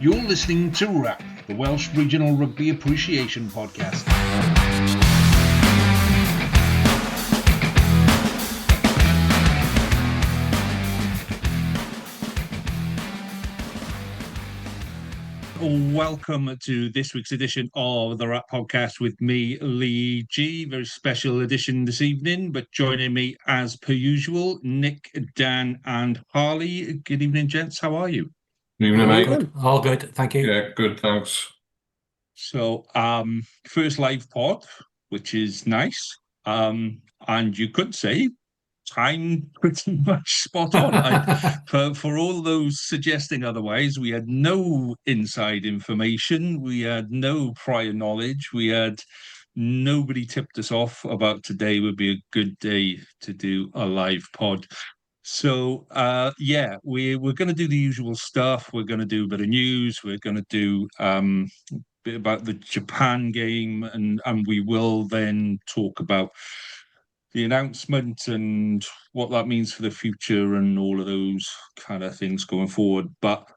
You're listening to RAP, the Welsh Regional Rugby Appreciation Podcast. Welcome to this week's edition of the RAP Podcast with me, Lee G. Very special edition this evening, but joining me as per usual, Nick, Dan, and Harley. Good evening, gents. How are you? Good evening, mate. Good. All good, thank you. Yeah, good, thanks. So, first live pod, which is nice. And you could say time pretty much spot on. For all those suggesting otherwise, we had no inside information, we had no prior knowledge, we had nobody tipped us off about today would be a good day to do a live pod. So yeah, we're going to do the usual stuff. We're going to do a bit of news. We're going to do bit about the Japan game, and we will then talk about the announcement and what that means for the future and all of those kind of things going forward. But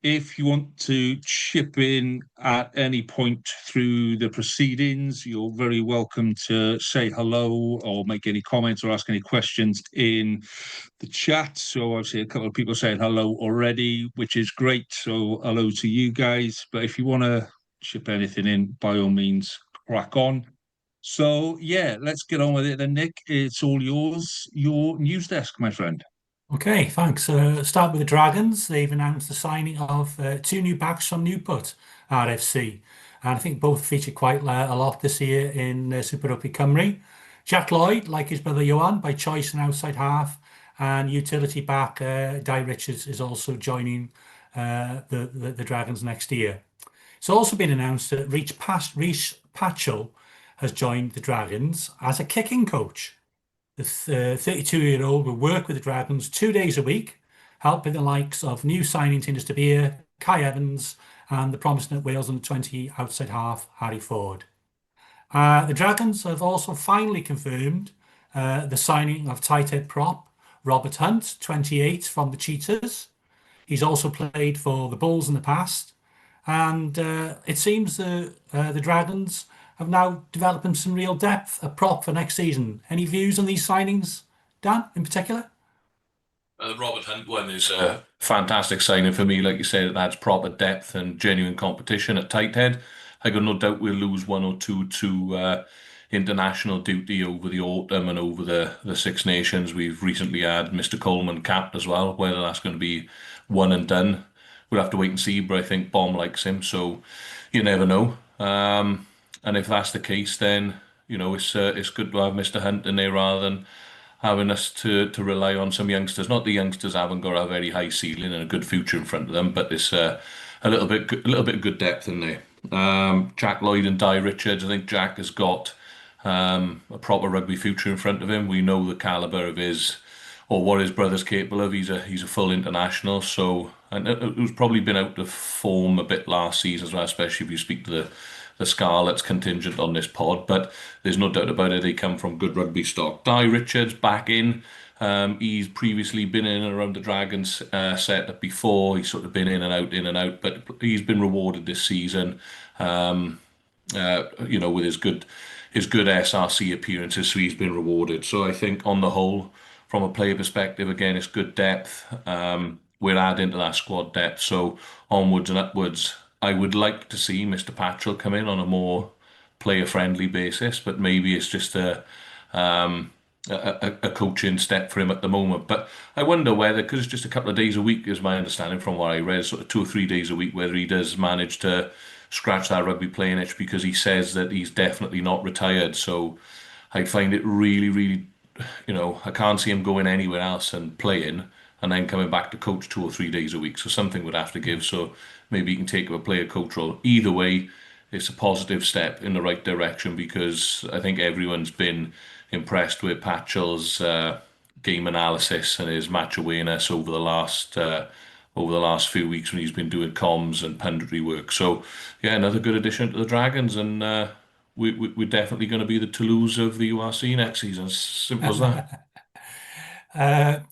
if you want to chip in at any point through the proceedings, you're very welcome to say hello or make any comments or ask any questions in the chat. So I've seen a couple of people saying hello already, which is great. So hello to you guys. But if you want to chip anything in, by all means, crack on. So, yeah, let's get on with it then, Nick. It's all yours. Your news desk, my friend. Okay, thanks. Start with the Dragons. They've announced the signing of two new backs from Newport RFC. And I think both feature quite a lot this year in Super Rugby Cymru. Jack Lloyd, like his brother Johan, by choice an outside half. And utility back Di Richards is also joining the Dragons next year. It's also been announced that Rhys Patchell has joined the Dragons as a kicking coach. The 32-year-old will work with the Dragons 2 days a week, helping the likes of new signing Tinners De Beer, Kai Evans, and the promising Wales under-20 outside half, Harry Ford. The Dragons have also finally confirmed the signing of tight head prop Robert Hunt, 28, from the Cheetahs. He's also played for the Bulls in the past. And it seems the Dragons have now developing some real depth at prop for next season. Any views on these signings, Dan, in particular? The Robert Hunt one is a fantastic signing for me. Like you said, it adds proper depth and genuine competition at tight head. I got no doubt we'll lose one or two to international duty over the autumn and over the Six Nations. We've recently had Mr. Coleman capped as well. Whether that's going to be one and done, we'll have to wait and see. But I think Bomb likes him, so you never know. And if that's the case, then it's good to have Mr. Hunt in there rather than having us to rely on some youngsters. Not the youngsters haven't got a very high ceiling and a good future in front of them, but there's a little bit of good depth in there. Jack Lloyd and Di Richards. I think Jack has got a proper rugby future in front of him. We know the caliber of what his brother's capable of. He's a full international. So, and who's probably been out of form a bit last season as well, especially if you speak to the Scarlets contingent on this pod, but there's no doubt about it, they come from good rugby stock. Di Richards back in. He's previously been in and around the Dragons setup before. He's sort of been in and out, but he's been rewarded this season, with his good SRC appearances, so he's been rewarded. So I think on the whole, from a player perspective, again, it's good depth. We're adding to that squad depth, so onwards and upwards. I would like to see Mr. Patchell come in on a more player-friendly basis, but maybe it's just a coaching step for him at the moment. But I wonder whether, because it's just a couple of days a week, is my understanding from what I read, sort of 2 or 3 days a week, whether he does manage to scratch that rugby playing itch, because he says that he's definitely not retired. So I find it really, really, I can't see him going anywhere else and playing and then coming back to coach 2 or 3 days a week. So something would have to give. So maybe he can take up a player coach role. Either way, it's a positive step in the right direction, because I think everyone's been impressed with Patchell's game analysis and his match awareness over the last few weeks when he's been doing comms and punditry work. So yeah, another good addition to the Dragons, and we're definitely going to be the Toulouse of the URC next season. Simple as that.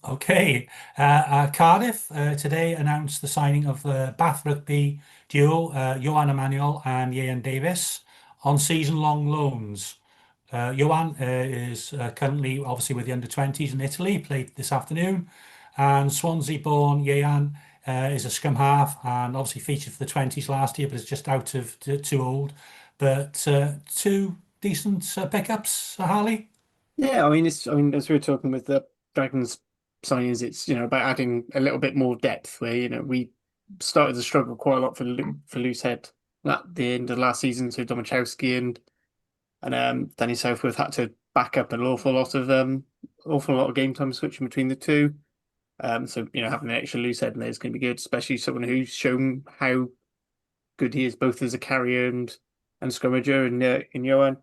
Okay. Cardiff today announced the signing of Bath Rugby duo, Johan Emmanuel and Ian Davis, on season-long loans. Johan is currently obviously with the under-20s in Italy, played this afternoon, and Swansea-born Ian is a scrum half and obviously featured for the 20s last year, but is just out of too old. But two decent pickups, Harley. Yeah, I mean, as we were talking with the Dragons signings, it's about adding a little bit more depth. Where we started to struggle quite a lot for loose head at the end of last season. So Domachowski and Danny Southworth had to back up an awful lot of game time switching between the two. So having an extra loose head in there is going to be good, especially someone who's shown how good he is both as a carrier and scrummager in Johan.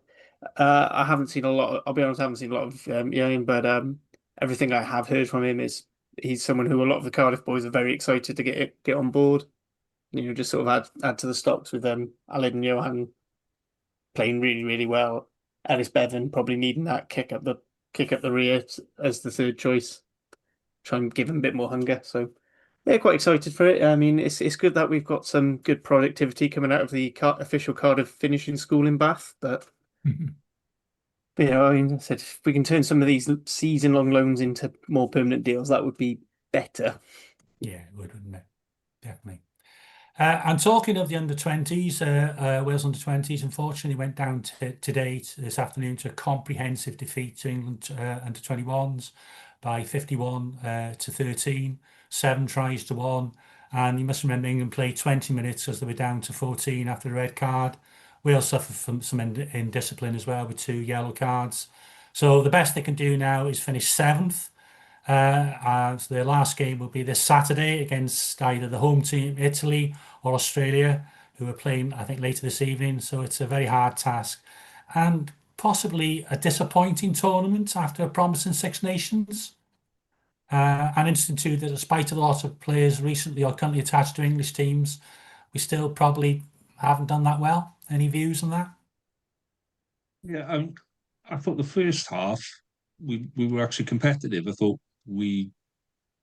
I haven't seen a lot. I'll be honest, I haven't seen a lot of Ian, but everything I have heard from him is he's someone who a lot of the Cardiff boys are very excited to get on board. Just sort of add to the stocks with Aled and Johan playing really, really well. Ellis Bevan probably needing that kick up the rear as the third choice. Try and give him a bit more hunger. So yeah, quite excited for it. I mean, it's good that we've got some good productivity coming out of the official Cardiff finishing school in Bath, but. But I mean, I said if we can turn some of these season-long loans into more permanent deals, that would be better. Yeah, it would, wouldn't it? Definitely. And talking of the under-20s, Wales under-20s unfortunately went down today, this afternoon, to a comprehensive defeat to England under-21s by 51-13, 7 tries to 1. And you must remember England played 20 minutes as they were down to 14 after the red card. Wales suffered from some indiscipline as well with 2 yellow cards. So the best they can do now is finish 7th. So their last game will be this Saturday against either the home team, Italy or Australia, who are playing, I think, later this evening. So it's a very hard task and possibly a disappointing tournament after a promising Six Nations. And interesting too that despite a lot of players recently or currently attached to English teams, we still probably haven't done that well. Any views on that? Yeah, I thought the first half we were actually competitive. I thought it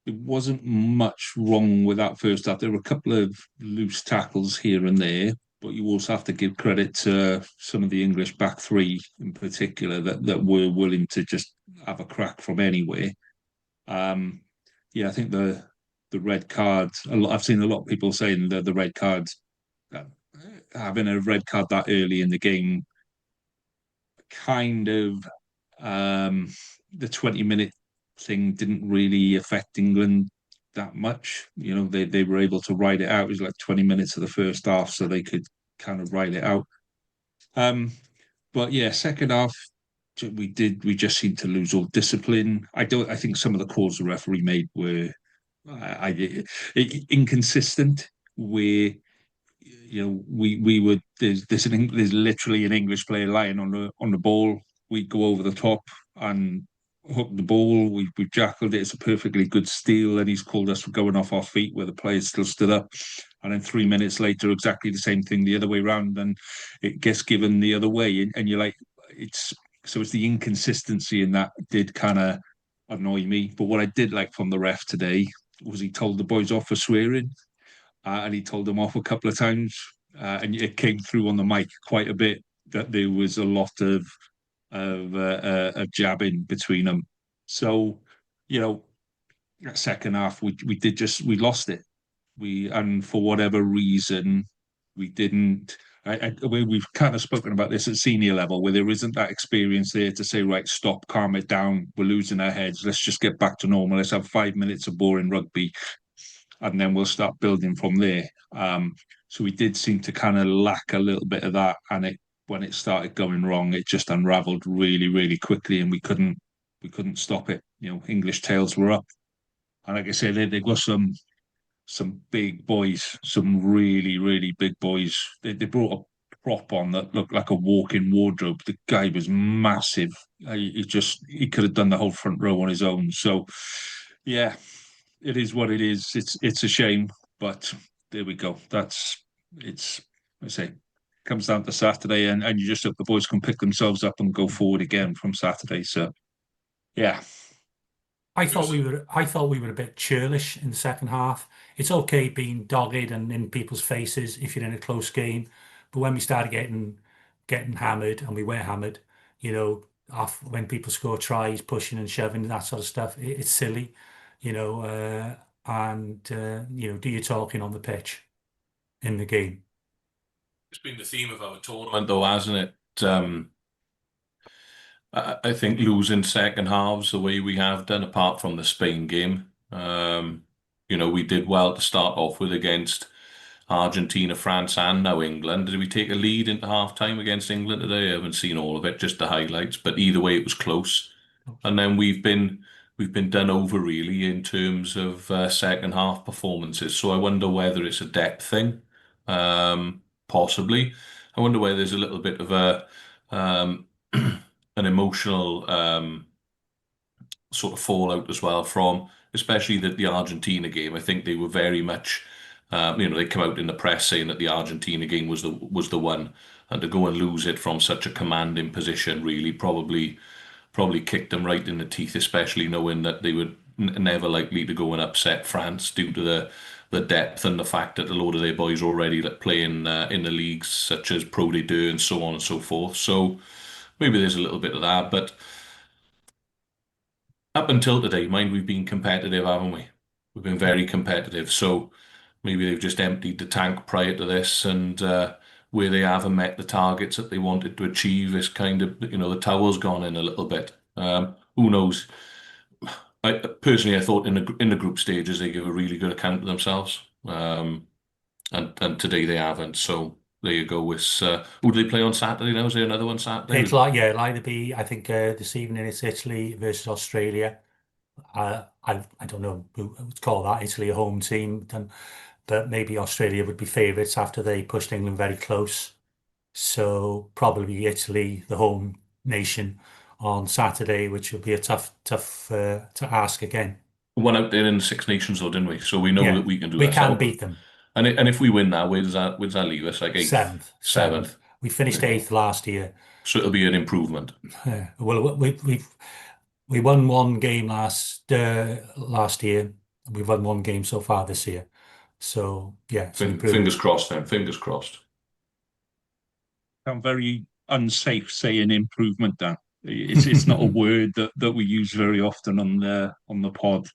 wasn't much wrong with that first half. There were a couple of loose tackles here and there, but you also have to give credit to some of the English back three in particular that were willing to just have a crack from anywhere. Yeah, I think the red cards. I've seen a lot of people saying the red cards. Having a red card that early in the game kind of the 20-minute thing didn't really affect England that much. They were able to ride it out. It was like 20 minutes of the first half, so they could kind of ride it out. But yeah, second half we just seemed to lose all discipline. I think some of the calls the referee made were inconsistent, where we would there's literally an English player lying on the ball. We go over the top and hook the ball. We've jackled it. It's a perfectly good steal, and he's called us for going off our feet where the players still stood up. And then 3 minutes later, exactly the same thing the other way around, and it gets given the other way. And you're like, it's the inconsistency in that did kind of annoy me. But what I did like from the ref today was he told the boys off for swearing. And he told them off a couple of times, and it came through on the mic quite a bit that there was a lot of jabbing between them. So, second half we lost it. And for whatever reason we didn't. We've kind of spoken about this at senior level, where there isn't that experience there to say, right, stop, calm it down. We're losing our heads. Let's just get back to normal. Let's have 5 minutes of boring rugby, and then we'll start building from there. So we did seem to kind of lack a little bit of that, and when it started going wrong, it just unravelled really, really quickly, and we couldn't stop it. English tails were up, and like I said, they got some big boys, some really, really big boys. They brought a prop on that looked like a walk-in wardrobe. The guy was massive. He could have done the whole front row on his own. So, yeah. It is what it is. It's a shame, but there we go. I say, comes down to Saturday, and you just hope the boys can pick themselves up and go forward again from Saturday. So, yeah. I thought we were a bit churlish in the second half. It's okay being dogged and in people's faces if you're in a close game, but when we started getting hammered, and we were hammered, you know, off when people score tries, pushing and shoving and that sort of stuff, it's silly, you know, you know, do your talking on the pitch in the game. It's been the theme of our tournament, though, hasn't it? I think losing second halves the way we have done, apart from the Spain game, you know, we did well to start off with against Argentina, France, and now England. Did we take a lead into half-time against England today? I haven't seen all of it, just the highlights. But either way, it was close. And then we've been done over really in terms of second half performances. So I wonder whether it's a depth thing, possibly. I wonder whether there's a little bit of a an emotional sort of fallout as well from especially the Argentina game. I think they were very much, you know, they come out in the press saying that the Argentina game was the one, and to go and lose it from such a commanding position really probably kicked them right in the teeth, especially knowing that they were never likely to go and upset France due to the depth and the fact that a load of their boys already play in the leagues such as Pro D2 and so on and so forth. So maybe there's a little bit of that, but up until today, mind, we've been competitive, haven't we? We've been very competitive. So maybe they've just emptied the tank prior to this, and where they haven't met the targets that they wanted to achieve is kind of, you know, the towel's gone in a little bit. Who knows? I thought in the group stages they give a really good account of themselves, and today they haven't. So there you go. With who do they play on Saturday now? Is there another one Saturday? It's like, yeah, like to be, I think this evening it's Italy versus Australia. I don't know who would call that Italy a home team, but maybe Australia would be favourites after they pushed England very close. So probably Italy, the home nation, on Saturday, which will be a tough to ask again. We won out there in the Six Nations, though, didn't we? So we know Yeah, that we can do we that. can beat them. And if we win that, where does that leave us? Like eighth, Seventh. We finished eighth last year. So it'll be an improvement. Well, we won one game last year. We've won one game so far this year. So yeah, it's an improvement. Fingers crossed then. Fingers crossed. I'm very unsafe saying improvement, Dan. It's not a word that we use very often on the pod.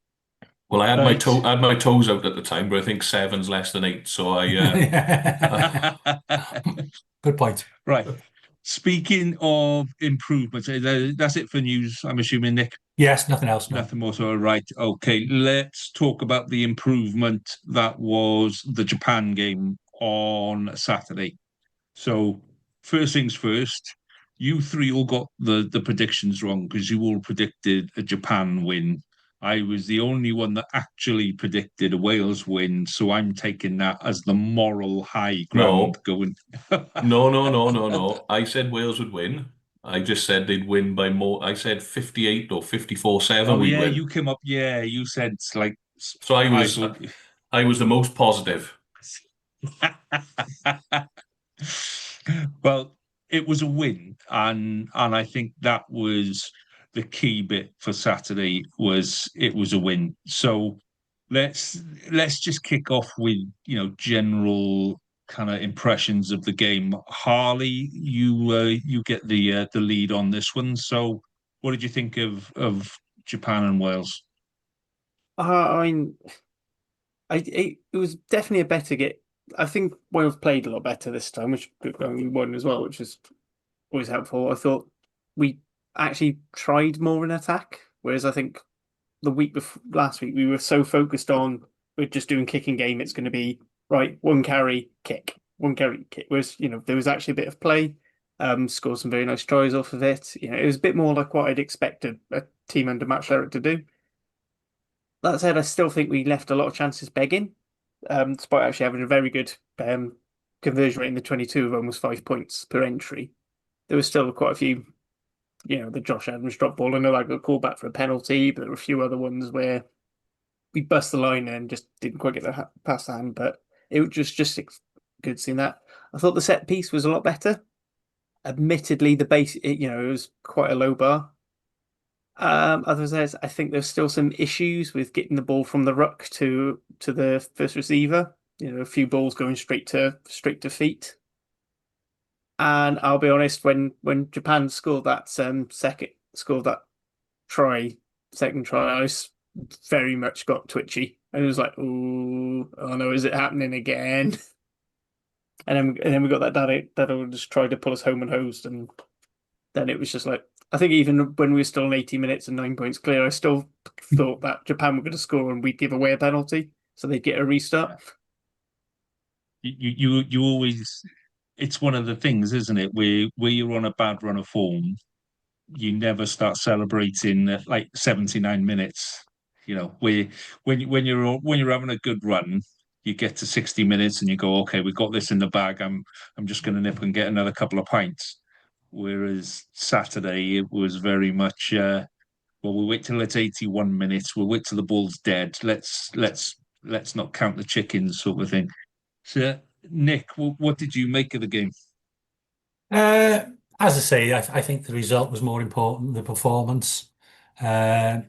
Well, I had Right. I had my toes out at the time, but I think seven's less than eight. So Good point. Right. Speaking of improvements, that's it for news, I'm assuming, Nick. Yes, nothing else. No. Nothing more. So, right. Okay. Let's talk about the improvement that was the Japan game on Saturday. So, first things first, you three all got the predictions wrong because you all predicted a Japan win. I was the only one that actually predicted a Wales win, so I'm taking that as the moral high ground going. No. I said Wales would win. I just said they'd win by more. I said 58 or 54-7. Oh we'd yeah, win. you came up. Yeah, you said like. So I was the most positive. Well, it was a win, and I think that was the key bit for Saturday. Was it was a win. So let's just kick off with general kind of impressions of the game. Harley, you get the lead on this one. So what did you think of Japan and Wales? I mean, it was definitely a better get. I think Wales played a lot better this time, which we won as well, which is always helpful. I thought we actually tried more in attack, whereas I think the week before last week we were so focused on we're just doing kicking game. It's going to be right, one carry kick. Whereas there was actually a bit of play. Scored some very nice tries off of it. It was a bit more like what I'd expected a team under Matt Sherritt to do. That said, I still think we left a lot of chances begging, despite actually having a very good conversion rate in the 22 of almost 5 points per entry. There was still quite a few, the Josh Adams drop ball. I know I got called back for a penalty, but there were a few other ones where we bust the line and just didn't quite get past the hand. But it was just good seeing that. I thought the set piece was a lot better. Admittedly, the base, it was quite a low bar. Otherwise, I think there's still some issues with getting the ball from the ruck to the first receiver. A few balls going straight to feet. And I'll be honest, when Japan scored that second try, I very much got twitchy. I was like, oh no, is it happening again? And then we got that just tried to pull us home and hosed, and then it was just like, I think even when we were still in 80 minutes and 9 points clear, I still thought that Japan were going to score and we'd give away a penalty, so they'd get a restart. You always, it's one of the things, isn't it? Where you're on a bad run of form, you never start celebrating at like 79 minutes. Where when you're having a good run, you get to 60 minutes and you go, okay, we've got this in the bag. I'm just going to nip and get another couple of pints. Whereas Saturday, it was very much, well, we'll wait till it's 81 minutes. We'll wait till the ball's dead. Let's not count the chickens, sort of thing. So, Nick, what did you make of the game? Uh, as I say, I think the result was more important than the performance. Uh,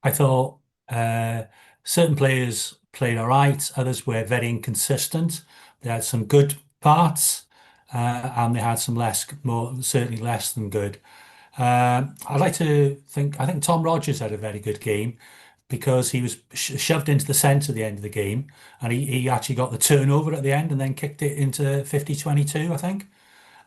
I thought certain players played all right, others were very inconsistent. They had some good parts, and they had some certainly less than good. I think Tom Rogers had a very good game because he was shoved into the centre at the end of the game, and he actually got the turnover at the end and then kicked it into 50-22, I think.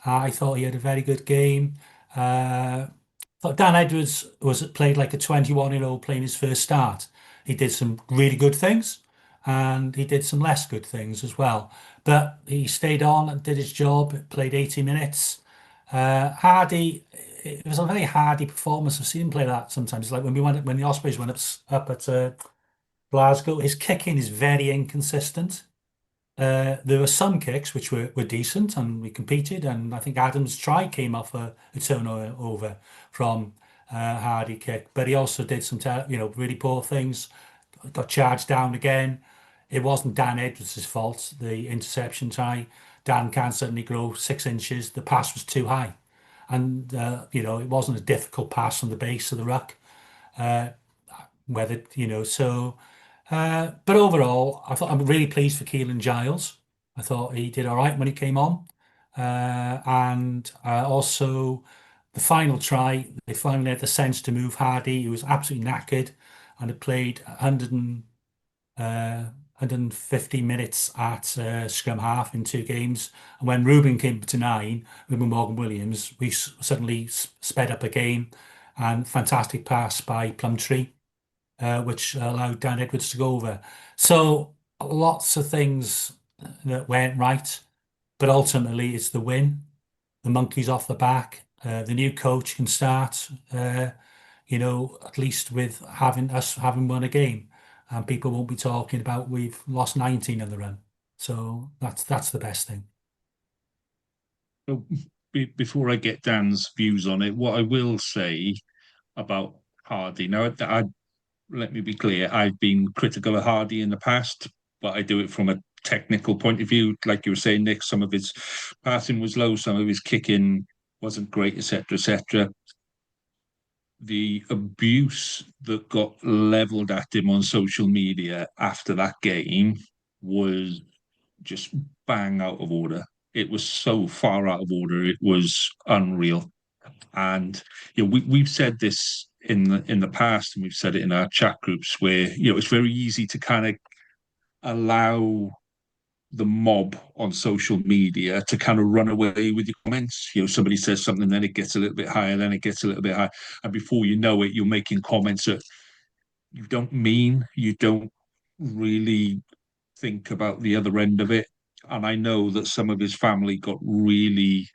I thought he had a very good game. Thought Dan Edwards was played like a 21-year-old playing his first start. He did some really good things, and he did some less good things as well. But he stayed on and did his job. Played 80 minutes. Hardy, it was a very hardy performance. I've seen him play that sometimes. Like when the Ospreys went up at Glasgow, his kicking is very inconsistent. There were some kicks which were decent and we competed, and I think Adams' try came off a turnover from Hardy kick, but he also did some really poor things. Got charged down again. It wasn't Dan Edwards' fault, the interception try. Dan can certainly grow 6 inches. The pass was too high, and it wasn't a difficult pass from the base of the ruck. Uh, whether so. But overall, I'm really pleased for Keelan Giles. I thought he did all right when he came on. And also the final try, they finally had the sense to move Hardy. He was absolutely knackered and had played 150 minutes at scrum half in 2 games. And when Ruben Morgan Williams, we suddenly sped up a game, and fantastic pass by Plumtree, which allowed Dan Edwards to go over. So lots of things that went right, but ultimately it's the win. The monkey's off the back. The new coach can start, at least with having won a game, and people won't be talking about we've lost 19 in the run. So that's the best thing. So, before I get Dan's views on it, what I will say about Hardy now, let me be clear, I've been critical of Hardy in the past, but I do it from a technical point of view. Like you were saying, Nick, some of his passing was low, some of his kicking wasn't great, etc., etc. The abuse that got leveled at him on social media after that game was just bang out of order. It was so far out of order, it was unreal. And we've said this in the past, and we've said it in our chat groups, where it's very easy to kind of allow the mob on social media to kind of run away with your comments. Somebody says something, then it gets a little bit higher, then it gets a little bit higher, and before you know it, you're making comments that you don't mean, you don't really think about the other end of it. And I know that some of his family got really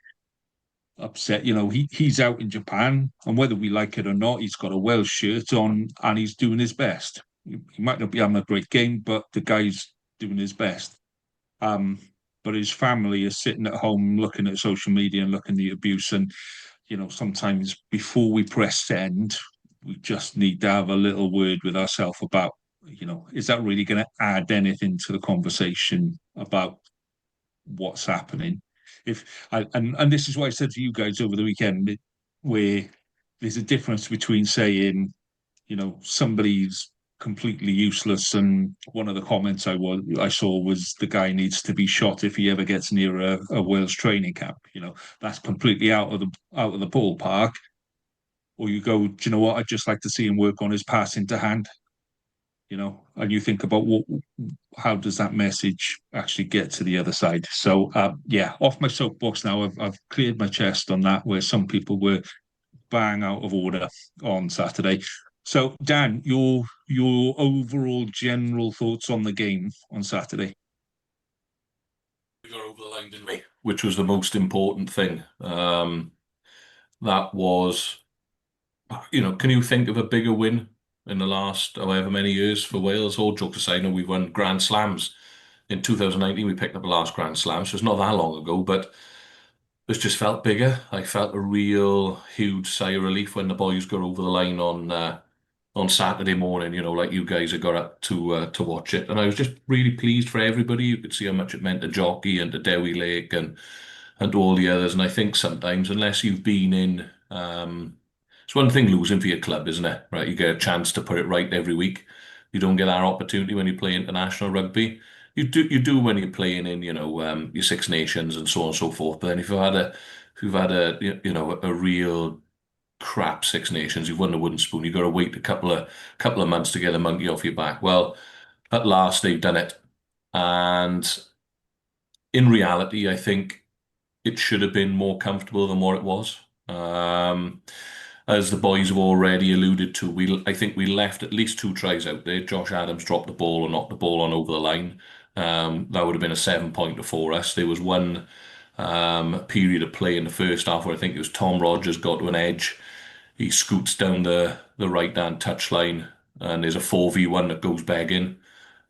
upset. He's out in Japan, and whether we like it or not, he's got a Welsh shirt on and he's doing his best. He might not be having a great game, but the guy's doing his best. But his family is sitting at home looking at social media and looking at the abuse. And sometimes before we press send, we just need to have a little word with ourselves about, is that really going to add anything to the conversation about what's happening? And this is what I said to you guys over the weekend, where there's a difference between saying, somebody's completely useless, and one of the comments I saw was the guy needs to be shot if he ever gets near a Wales training camp. That's completely out of the ballpark. Or you go, do you know what? I'd just like to see him work on his passing to hand. And you think about how does that message actually get to the other side? So yeah, off my soapbox now. I've cleared my chest on that, where some people were bang out of order on Saturday. So Dan, your overall general thoughts on the game on Saturday? We got over the line, didn't we? Which was the most important thing. That was, can you think of a bigger win in the last however many years for Wales? All jokes aside, I know we've won Grand Slams. In 2019, we picked up the last Grand Slam, so it's not that long ago, but it's just felt bigger. I felt a real huge sigh of relief when the boys got over the line on Saturday morning, like you guys had got up to watch it. And I was just really pleased for everybody. You could see how much it meant to Jockey and to Dewi Lake and to all the others. And I think sometimes, unless you've been in, it's one thing losing for your club, isn't it? Right? You get a chance to put it right every week. You don't get that opportunity when you play international rugby. You do when you're playing in, your Six Nations and so on and so forth. But then if you've had a a real crap Six Nations, you've won the wooden spoon. You've got to wait a couple of months to get the monkey off your back. Well, at last they've done it, and in reality, I think it should have been more comfortable than what it was. As the boys have already alluded to, I think we left at least two tries out there. Josh Adams dropped the ball and knocked the ball on over the line. That would have been a 7-pointer for us. There was one period of play in the first half where I think it was Tom Rogers got to an edge. He scoots down the right-hand touchline, and there's a 4v1 that goes begging.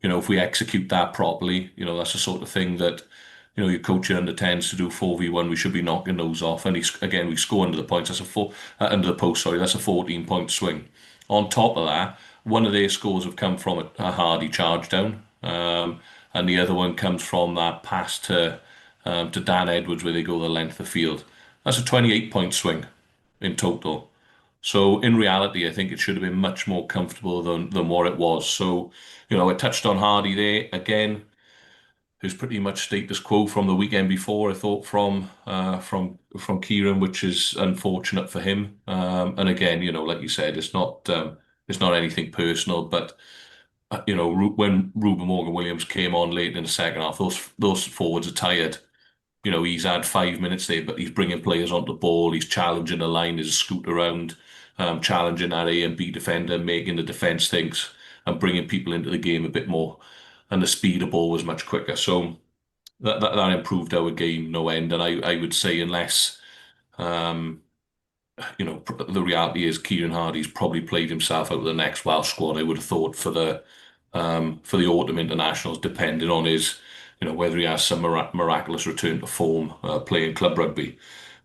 If we execute that properly, that's the sort of thing that, your coaching under 10s to do 4v1. We should be knocking those off. And again, we score under the points. Under the post. Sorry, that's a 14-point swing. On top of that, one of their scores have come from a Hardy charge down, and the other one comes from that pass to Dan Edwards where they go the length of the field. That's a 28-point swing in total. So in reality, I think it should have been much more comfortable than what it was. So, I touched on Hardy there again, who's pretty much status quo from the weekend before. I thought from Kieran, which is unfortunate for him. And again, like you said, it's not anything personal, but when Ruben Morgan-Williams came on late in the second half, those forwards are tired. He's had 5 minutes there, but he's bringing players onto the ball. He's challenging the line, there's a scoot around, challenging that A and B defender, making the defence think, and bringing people into the game a bit more. And the speed of ball was much quicker. So that improved our game no end. And I would say unless, the reality is Kieran Hardy's probably played himself out of the next Welsh squad, I would have thought, for the autumn internationals, depending on his, whether he has some miraculous return to form playing club rugby.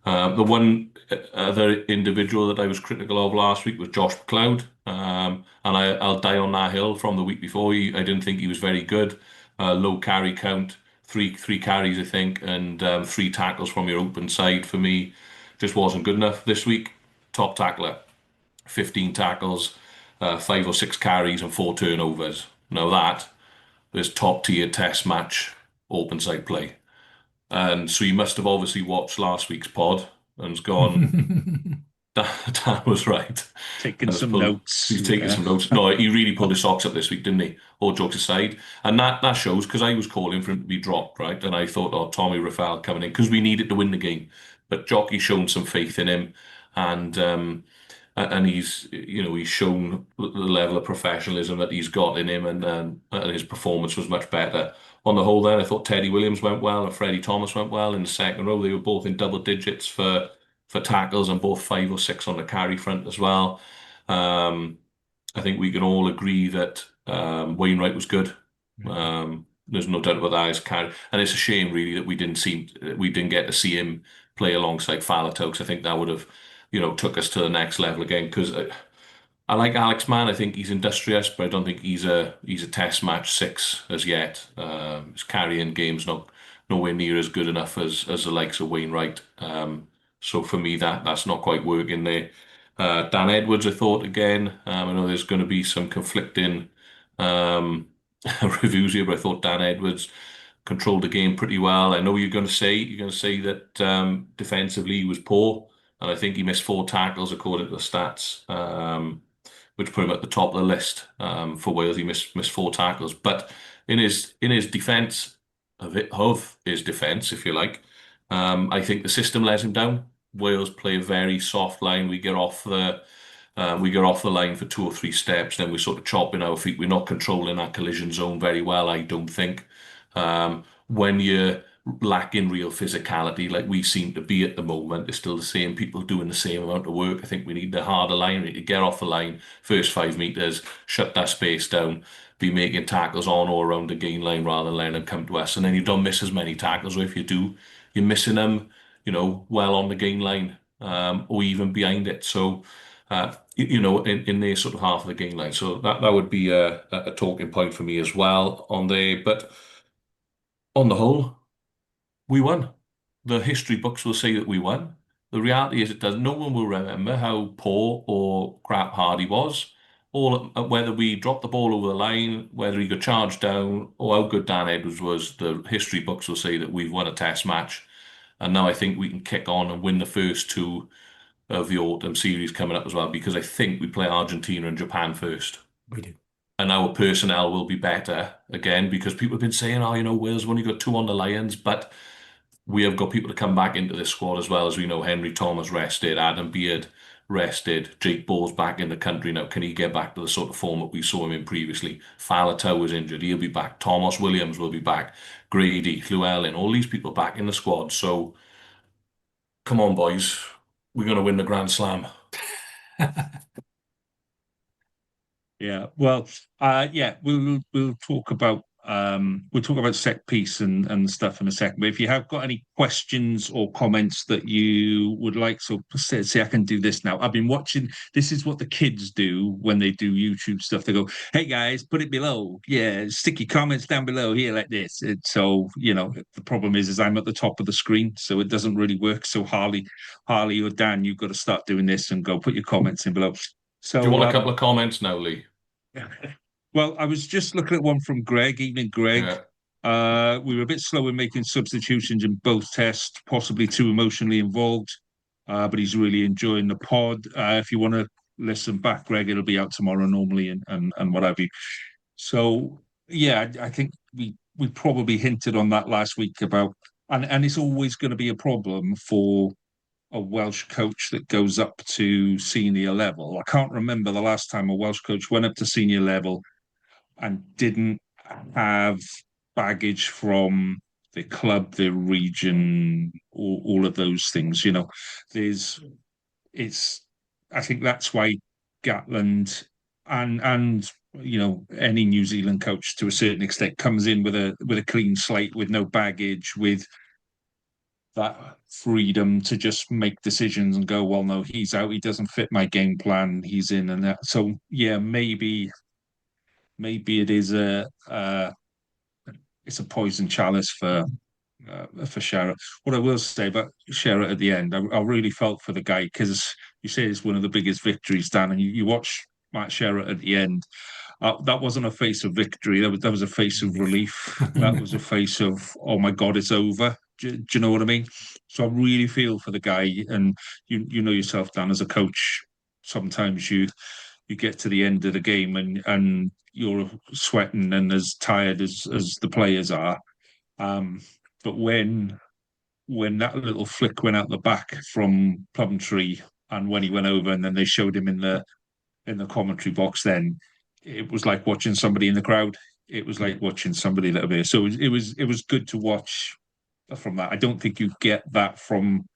The one other individual that I was critical of last week was Josh McLeod, and I'll die on that hill from the week before. I didn't think he was very good. Low carry count, three carries I think, and 3 tackles from your open side for me just wasn't good enough this week. Top tackler, 15 tackles, 5 or 6 carries and 4 turnovers. Now that is top tier test match open side play. And so you must have obviously watched last week's pod and has gone, Dan was right. Taking some notes. He's taking some notes. No, he really pulled his socks up this week, didn't he? All jokes aside. And that shows, because I was calling for him to be dropped, right? And I thought, oh, Tommy Rafael coming in, because we needed to win the game. But Jockey's shown some faith in him, and he's shown the level of professionalism that he's got in him, and his performance was much better. On the whole, then I thought Teddy Williams went well and Freddie Thomas went well in the second row. They were both in double digits for tackles and both 5 or 6 on the carry front as well. I think we can all agree that Wainwright was good. There's no doubt about that. His carry, and it's a shame really that we didn't get to see him play alongside Faletau, because I think that would have took us to the next level again. Because I like Alex Mann. I think he's industrious, but I don't think he's a test match 6 as yet. His carrying game's nowhere near as good enough as the likes of Wainwright. So for me, that's not quite working there. Dan Edwards, I thought again. I know there's going to be some conflicting um, reviews here, but I thought Dan Edwards controlled the game pretty well. I know you're going to say that defensively he was poor, and I think he missed 4 tackles according to the stats, which put him at the top of the list for Wales. He missed 4 tackles, but in his defence of his defence, if you like, I think the system let him down. Wales play a very soft line. We get off the line for 2 or 3 steps, then we're sort of chopping our feet. We're not controlling our collision zone very well, I don't think. When you're lacking real physicality, like we seem to be at the moment, it's still the same people doing the same amount of work. I think we need the harder line. We need to get off the line, first 5 meters, shut that space down, be making tackles on or around the gain line rather than letting them come to us. And then you don't miss as many tackles, or if you do, you're missing them, well on the gain line, or even behind it. So, in their sort of half of the gain line. So that would be a talking point for me as well on there. But on the whole, we won. The history books will say that we won. The reality is, no one will remember how poor or crap Hardy was, or whether we dropped the ball over the line, whether he got charged down, or how good Dan Edwards was. The history books will say that we've won a test match. And now I think we can kick on and win the first 2 of the autumn series coming up as well, because I think we play Argentina and Japan first. We do. And our personnel will be better again, because people have been saying, Wales have only got 2 on the Lions, but we have got people to come back into this squad as well. As we know, Henry Thomas rested, Adam Beard rested, Jake Ball's back in the country now. Can he get back to the sort of form that we saw him in previously? Faletau was injured, he'll be back. Thomas Williams will be back. Grady, Llewellyn, all these people back in the squad. So come on, boys. We're going to win the Grand Slam. Yeah, well, we'll talk about set piece and stuff in a second. But if you have got any questions or comments that you would like, so say I can do this now. I've been watching. This is what the kids do when they do YouTube stuff. They go, "Hey guys, put it below. Yeah, stick your comments down below here like this." So the problem is I'm at the top of the screen, so it doesn't really work. So Harley or Dan, you've got to start doing this and go put your comments in below. So, do you want a couple of comments now, Lee? Well, I was just looking at one from Greg. Evening, Greg. Yeah. We were a bit slow in making substitutions in both tests, possibly too emotionally involved, but he's really enjoying the pod. If you want to listen back, Greg, it'll be out tomorrow normally and what have you. So, yeah, I think we probably hinted on that last week about, and it's always going to be a problem for a Welsh coach that goes up to senior level. I can't remember the last time a Welsh coach went up to senior level and didn't have baggage from the club, the region, all of those things. I think that's why Gatland and any New Zealand coach to a certain extent comes in with a clean slate, with no baggage, with that freedom to just make decisions and go, well, no, he's out, he doesn't fit my game plan, he's in, and that. So yeah, maybe it is it's a poison chalice for Sherratt. What I will say about Sherratt at the end, I really felt for the guy, because you say it's one of the biggest victories, Dan, and you watch Matt Sherratt at the end. That wasn't a face of victory. That was a face of relief. That was a face of, oh my God, it's over. Do you know what I mean? So I really feel for the guy, and you know yourself, Dan, as a coach, sometimes you get to the end of the game and you're sweating and as tired as the players are. But when that little flick went out the back from Plumtree, and when he went over and then they showed him in the commentary box, then it was like watching somebody in the crowd. It was like watching somebody that way. So it was good to watch from that. I don't think you get that from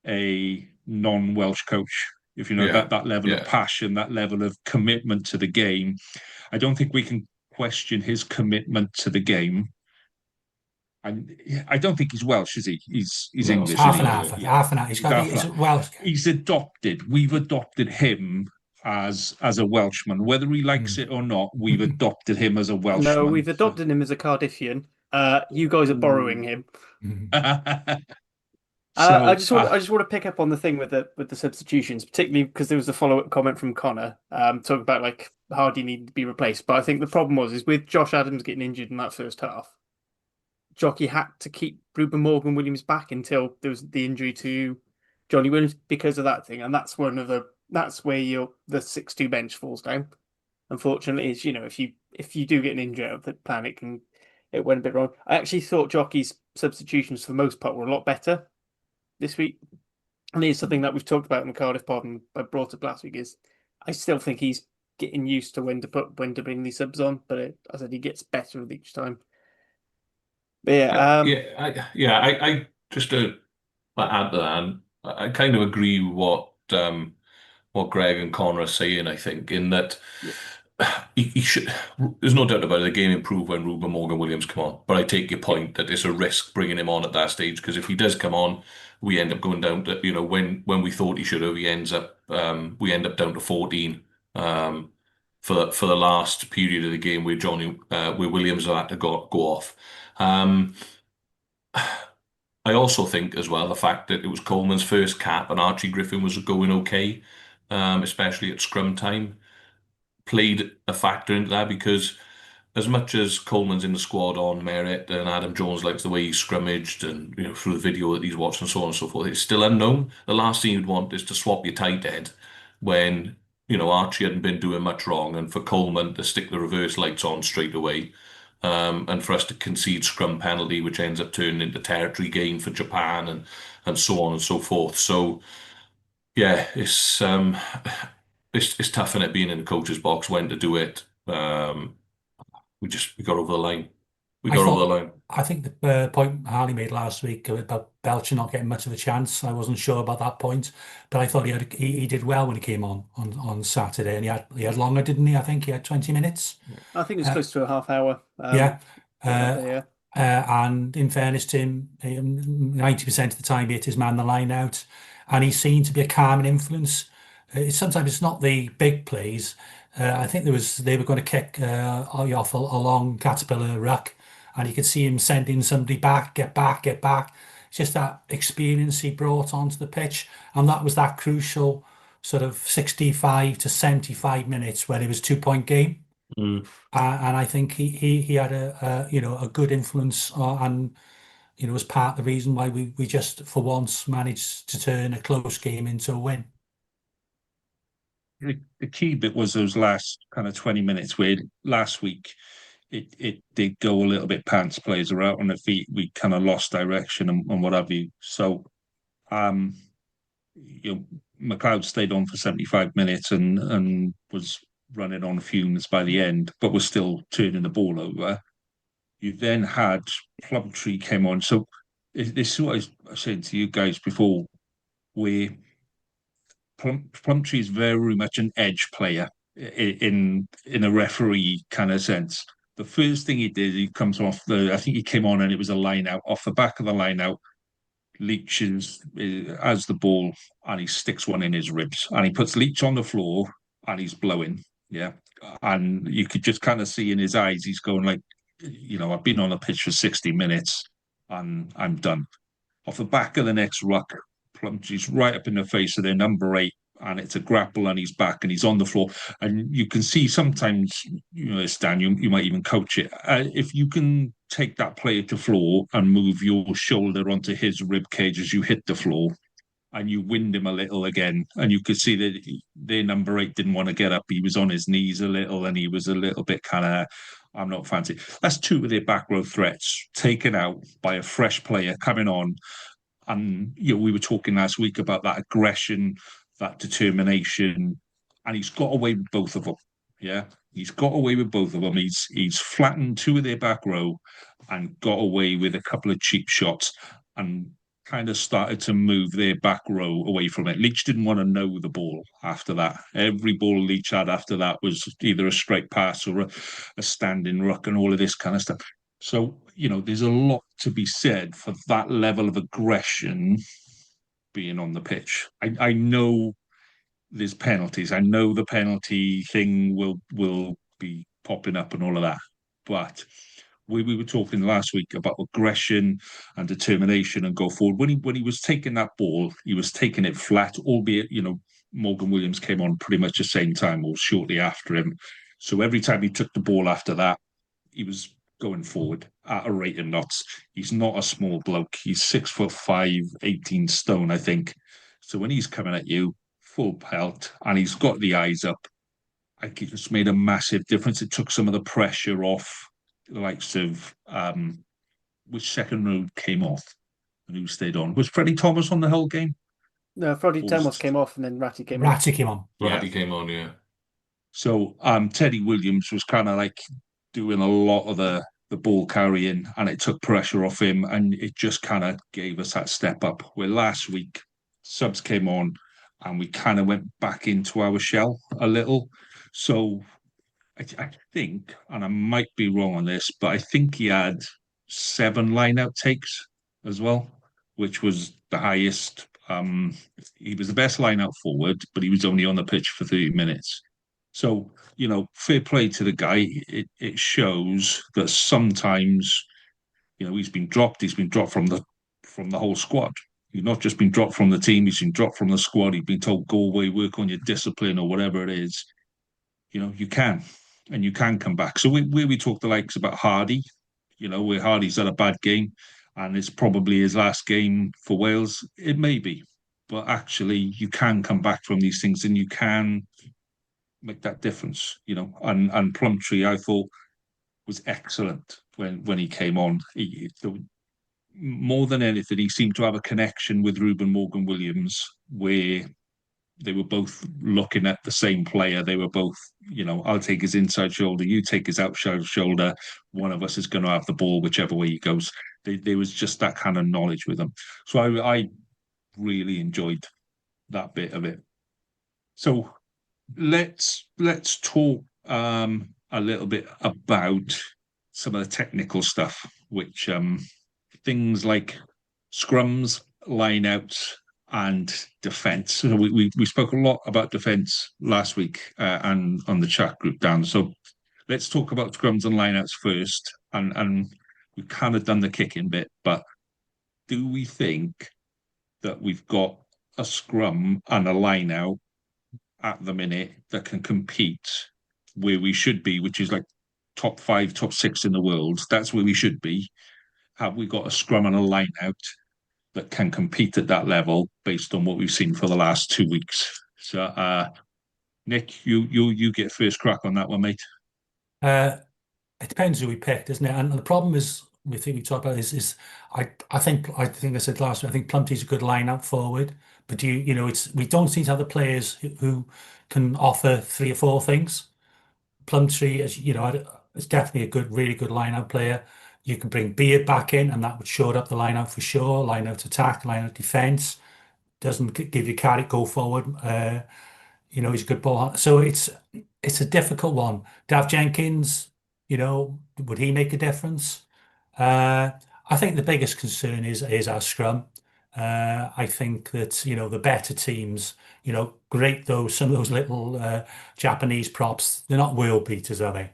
a non-Welsh coach. If you know that level of passion, that level of commitment to the game. I don't think we can question his commitment to the game. I don't think he's Welsh, is he? He's English. Half and half. He's Welsh. He's adopted. We've adopted him as a Welshman. Whether he likes it or not, we've adopted him as a Welshman. No, we've adopted him as a Cardiffian. You guys are borrowing him. I So just want to pick up on the thing with the substitutions, particularly because there was a follow-up comment from Connor, talking about like Hardy needed to be replaced. But I think the problem is with Josh Adams getting injured in that first half, Jockey had to keep Ruben Morgan Williams back until there was the injury to Johnny Williams because of that thing, and that's where the 6-2 bench falls down. Unfortunately, is if you do get an injury out of the plan, it went a bit wrong. I actually thought Jockey's substitutions for the most part were a lot better this week. And it's something that we've talked about in the Cardiff pod and I brought up last week is I still think he's getting used to when to bring these subs on, but as I said, he gets better with each time. But I just to add to that, I kind of agree with what Greg and Connor are saying. I think in that yeah, he should. There's no doubt about it. The game improved when Ruben Morgan Williams come on. But I take your point that it's a risk bringing him on at that stage because if he does come on, we end up going down to when we thought he should have, we end up down to 14 for the last period of the game where where Williams had to go off. I also think as well the fact that it was Coleman's first cap and Archie Griffin was going okay, especially at scrum time, played a factor into that because as much as Coleman's in the squad on merit and Adam Jones likes the way he scrummaged and through the video that he's watched and so on and so forth, it's still unknown. The last thing you'd want is to swap your tight head when Archie hadn't been doing much wrong and for Coleman to stick the reverse lights on straight away. And for us to concede scrum penalty, which ends up turning into territory gain for Japan and so on and so forth. So yeah, it's tough in it being in the coach's box when to do it. We got over the line. We got over the line. I think the point Harley made last week about Belcher not getting much of a chance. I wasn't sure about that point, but I thought he did well when he came on Saturday, and he had longer, didn't he? I think he had 20 minutes. I think it was close to a half hour. Yeah. Yeah. And in fairness to him, 90% of the time he hit his man the line out, and he seemed to be a calming influence. Sometimes it's not the big plays. I think they were going to kick off a long caterpillar ruck, and you could see him sending somebody back, get back, get back. It's just that experience he brought onto the pitch, and that was that crucial sort of 65 to 75 minutes where it was 2-point game. And I think he had a good influence and was part of the reason why we just for once managed to turn a close game into a win. the key bit was those last kind of 20 minutes where last week it did go a little bit pants. Players are out on their feet. We kind of lost direction and what have you. So, McLeod stayed on for 75 minutes and was running on fumes by the end, but was still turning the ball over. You then had Plumtree came on. So this is what I was saying to you guys before, where Plumtree is very much an edge player in a referee kind of sense. The first thing he did, he comes off I think he came on and it was a line out. Off the back of the line out, Leach has the ball and he sticks one in his ribs and he puts Leach on the floor and he's blowing. Yeah. And you could just kind of see in his eyes, he's going like, I've been on the pitch for 60 minutes and I'm done. Off the back of the next ruck, Plumtree's right up in the face of their number 8, and it's a grapple, and he's back, and he's on the floor. And you can see sometimes, Stan, you might even coach it. If you can take that player to floor and move your shoulder onto his rib cage as you hit the floor, and you wind him a little again, and you could see that their number 8 didn't want to get up. He was on his knees a little, and he was a little bit kind of, I'm not fancy. That's 2 of their back row threats taken out by a fresh player coming on. And we were talking last week about that aggression, that determination, and he's got away with both of them. Yeah, he's got away with both of them. He's flattened 2 of their back row and got away with a couple of cheap shots and kind of started to move their back row away from it. Leach didn't want to know the ball after that. Every ball Leach had after that was either a straight pass or a standing ruck and all of this kind of stuff. So, there's a lot to be said for that level of aggression being on the pitch. I know there's penalties. I know the penalty thing will be popping up and all of that. But we were talking last week about aggression and determination and go forward. When he was taking that ball, he was taking it flat, albeit, Morgan Williams came on pretty much the same time or shortly after him. So every time he took the ball after that, he was going forward at a rate of knots. He's not a small bloke. He's 6'5", 18 stone, I think. So when he's coming at you, full pelt, and he's got the eyes up, I think it's made a massive difference. It took some of the pressure off the likes of which second row came off and who stayed on. Was Freddie Thomas on the whole game? No, Freddie Or Thomas was- came off and then Ratty came on. Ratty came on. Yeah. Ratty came on, yeah. So Teddy Williams was kind of like doing a lot of the ball carrying, and it took pressure off him, and it just kind of gave us that step up. Where last week subs came on, and we kind of went back into our shell a little. So I think, and I might be wrong on this, but I think he had 7 line-out takes as well, which was the highest. He was the best line-out forward, but he was only on the pitch for 30 minutes. So, fair play to the guy. It shows that sometimes, he's been dropped. He's been dropped from the whole squad. He's not just been dropped from the team. He's been dropped from the squad. He's been told, go away, work on your discipline or whatever it is. You can, and you can come back. So where we talk the likes about Hardy, where Hardy's had a bad game, and it's probably his last game for Wales. It may be, but actually, you can come back from these things, and you can make that difference. And Plumtree, I thought, was excellent when he came on. More than anything, he seemed to have a connection with Ruben Morgan Williams, where they were both looking at the same player. They were both, I'll take his inside shoulder, you take his outside shoulder. One of us is going to have the ball, whichever way he goes. There was just that kind of knowledge with them. So I really enjoyed that bit of it. So let's talk a little bit about some of the technical stuff, which things like scrums, lineouts, and defence. So we spoke a lot about defence last week and on the chat group, Dan. So let's talk about scrums and lineouts first. And we've kind of done the kicking bit, but do we think that we've got a scrum and a lineout at the minute that can compete where we should be, which is like top 5, top 6 in the world? That's where we should be. Have we got a scrum and a lineout that can compete at that level based on what we've seen for the last 2 weeks? So, Nick, you get first crack on that one, mate. It depends who we pick, doesn't it? And the problem is, we think we talked about is I think I said last week, I think Plumtree's a good line-out forward, but we don't seem to have the players who can offer 3 or 4 things. Plumtree, as is definitely a really good line-out player. You can bring Beard back in, and that would shore up the line-out for sure. Line-out attack, line-out defence. Doesn't give you carry, go forward. He's a good ball hunter. So it's a difficult one. Dav Jenkins, would he make a difference? I think the biggest concern is our scrum. I think that the better teams, great though some of those little Japanese props, they're not world beaters, are they?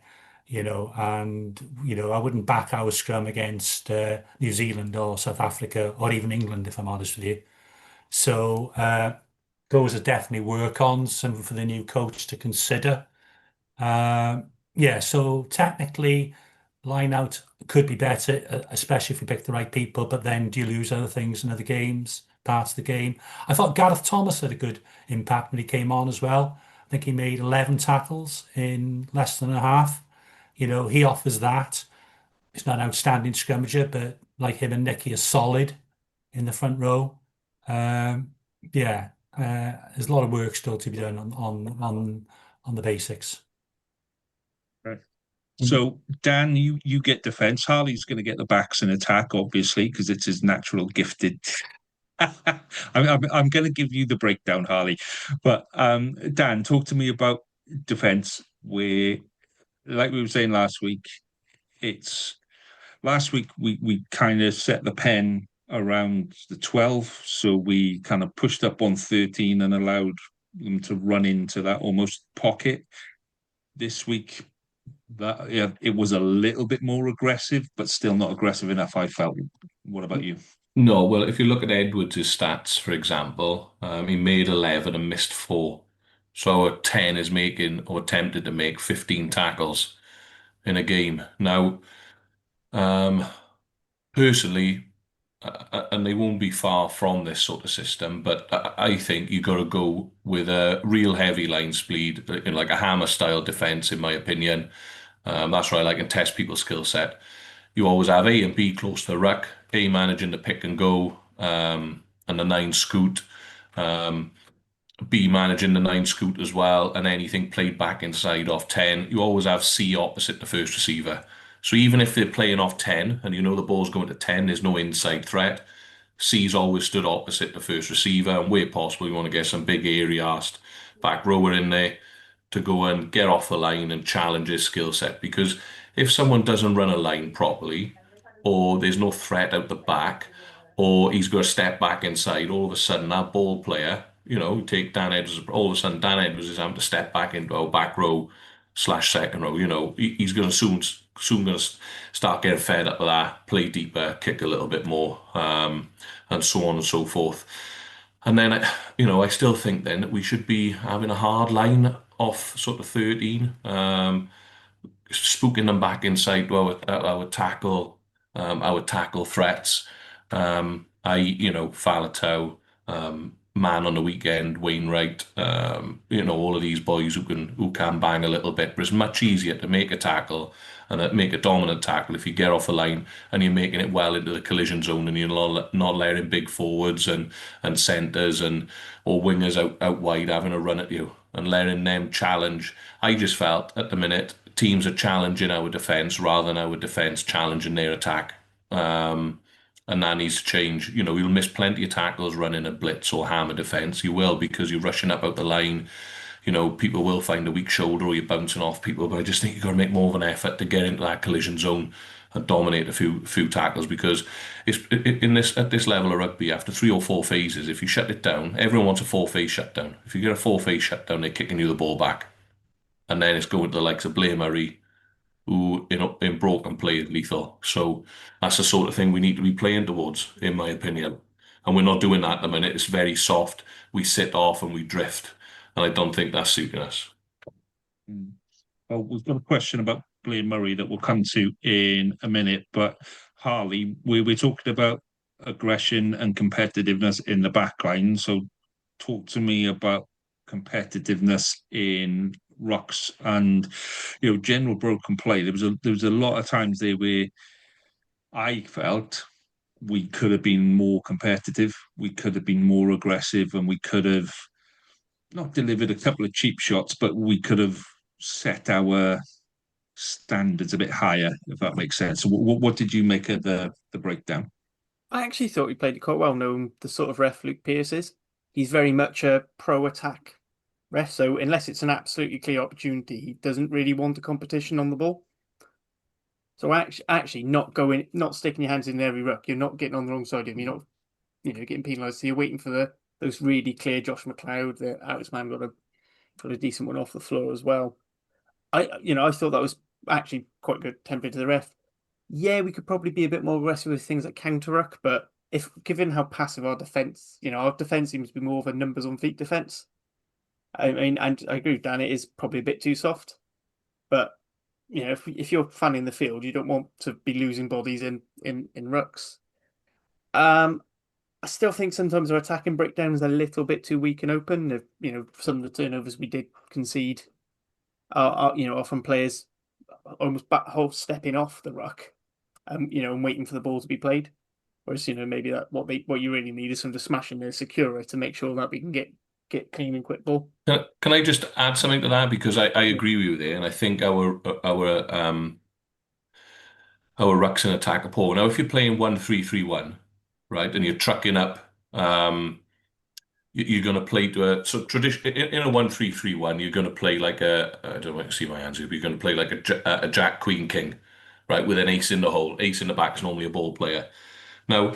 And I wouldn't back our scrum against New Zealand or South Africa or even England, if I'm honest with you. So those are definitely work-ons, something for the new coach to consider. Yeah, so technically, line out could be better, especially if you pick the right people, but then do you lose other things in other games, parts of the game? I thought Gareth Thomas had a good impact when he came on as well. I think he made 11 tackles in less than a half. He offers that. He's not an outstanding scrummager, but like him and Nicky are solid in the front row. Yeah, there's a lot of work still to be done on the basics. So, Dan, you get defence. Harley's going to get the backs and attack, obviously, because it's his natural gifted. I'm going to give you the breakdown, Harley. But Dan, talk to me about defence. Where, like we were saying last week, last week we kind of set the pen around the 12, so we kind of pushed up on 13 and allowed them to run into that almost pocket. This week That yeah, it was a little bit more aggressive, but still not aggressive enough, I felt. What about you? No, well, if you look at Edwards' stats, for example, he made 11 and missed 4. So a 10 is making or attempted to make 15 tackles in a game. Now, um, personally, and they won't be far from this sort of system, but I think you got to go with a real heavy line speed, like a hammer style defense, in my opinion. That's where I like and test people's skill set. You always have A and B close to the ruck, A managing to pick and go, and the 9 scoot, um, B managing the 9 scoot as well, and anything played back inside off 10. You always have C opposite the first receiver. So even if they're playing off 10 and you know the ball's going to 10, there's no inside threat. C's always stood opposite the first receiver, and where possible, you want to get some big area-asked back rower in there to go and get off the line and challenge his skill set. Because if someone doesn't run a line properly, or there's no threat out the back, or he's got to step back inside, all of a sudden that ball player, take Dan Edwards, all of a sudden Dan Edwards is having to step back into our back row slash second row. He's going to soon going to start getting fed up with that, play deeper, kick a little bit more, and so on and so forth. And then, I still think then that we should be having a hard line off sort of 13, spooking them back inside to our tackle threats. Faletau, man on the weekend, Wainwright, all of these boys who can bang a little bit. But it's much easier to make a tackle and make a dominant tackle if you get off the line and you're making it well into the collision zone and you're not letting big forwards and centres or wingers out wide having a run at you and letting them challenge. I just felt at the minute teams are challenging our defence rather than our defence challenging their attack. And that needs to change. You'll miss plenty of tackles running a blitz or hammer defense. You will, because you're rushing up out the line. People will find a weak shoulder or you're bouncing off people, but I just think you've got to make more of an effort to get into that collision zone and dominate a few tackles, because at this level of rugby, after 3 or 4 phases, if you shut it down, everyone wants a 4-phase shutdown. If you get a 4-phase shutdown, they're kicking you the ball back. And then it's going to the likes of Blair Murray, who in broken play is lethal. So that's the sort of thing we need to be playing towards, in my opinion. And we're not doing that at the minute. It's very soft. We sit off and we drift. And I don't think that's suiting us. Well, we've got a question about Blair Murray that we'll come to in a minute. But Harley, we're talking about aggression and competitiveness in the back line. So talk to me about competitiveness in rucks and general broken play. There was a lot of times there where I felt we could have been more competitive, we could have been more aggressive, and we could have not delivered a couple of cheap shots, but we could have set our standards a bit higher, if that makes sense. So what did you make of the breakdown? I actually thought he played it quite well, knowing the sort of ref Luke Pearce is. He's very much a pro-attack ref, so unless it's an absolutely clear opportunity, he doesn't really want a competition on the ball. So actually not sticking your hands in every ruck, you're not getting on the wrong side of him, you're not getting penalised, so you're waiting for those really clear Josh McLeod. The Alex man got a decent one off the floor as well. I thought that was actually quite good tempered to the ref. Yeah, we could probably be a bit more aggressive with things like counter ruck, but given how passive our defence seems to be more of a numbers on feet defence. I mean, and I agree with Dan, it is probably a bit too soft. But if you're fanning the field, you don't want to be losing bodies in rucks. I still think sometimes our attacking breakdown is a little bit too weak and open. Some of the turnovers we did concede are from players almost stepping off the ruck, and waiting for the ball to be played. Whereas maybe what you really need is some smashing the securer to make sure that we can get clean and quick ball. Can I just add something to that? Because I agree with you there, and I think our rucks and attack are poor. Now, if you're playing 1-3-3-1, right, and you're trucking up, you're going to play to tradition in a 1-3-3-1. You're going to play like I don't want to see my hands here, but you're going to play like a Jack Queen King, right, with an ace in the hole. Ace in the back is normally a ball player. Now,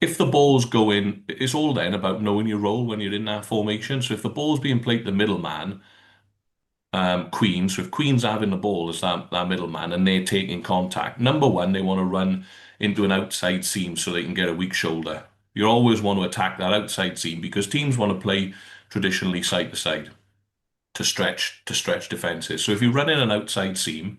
if the ball's going, it's all then about knowing your role when you're in that formation. So if the ball's being played to the middleman, Queen. So if Queen's having the ball as that middleman and they're taking contact, number one, they want to run into an outside seam so they can get a weak shoulder. You always want to attack that outside seam because teams want to play traditionally side to side to stretch defenses. So if you run in an outside seam,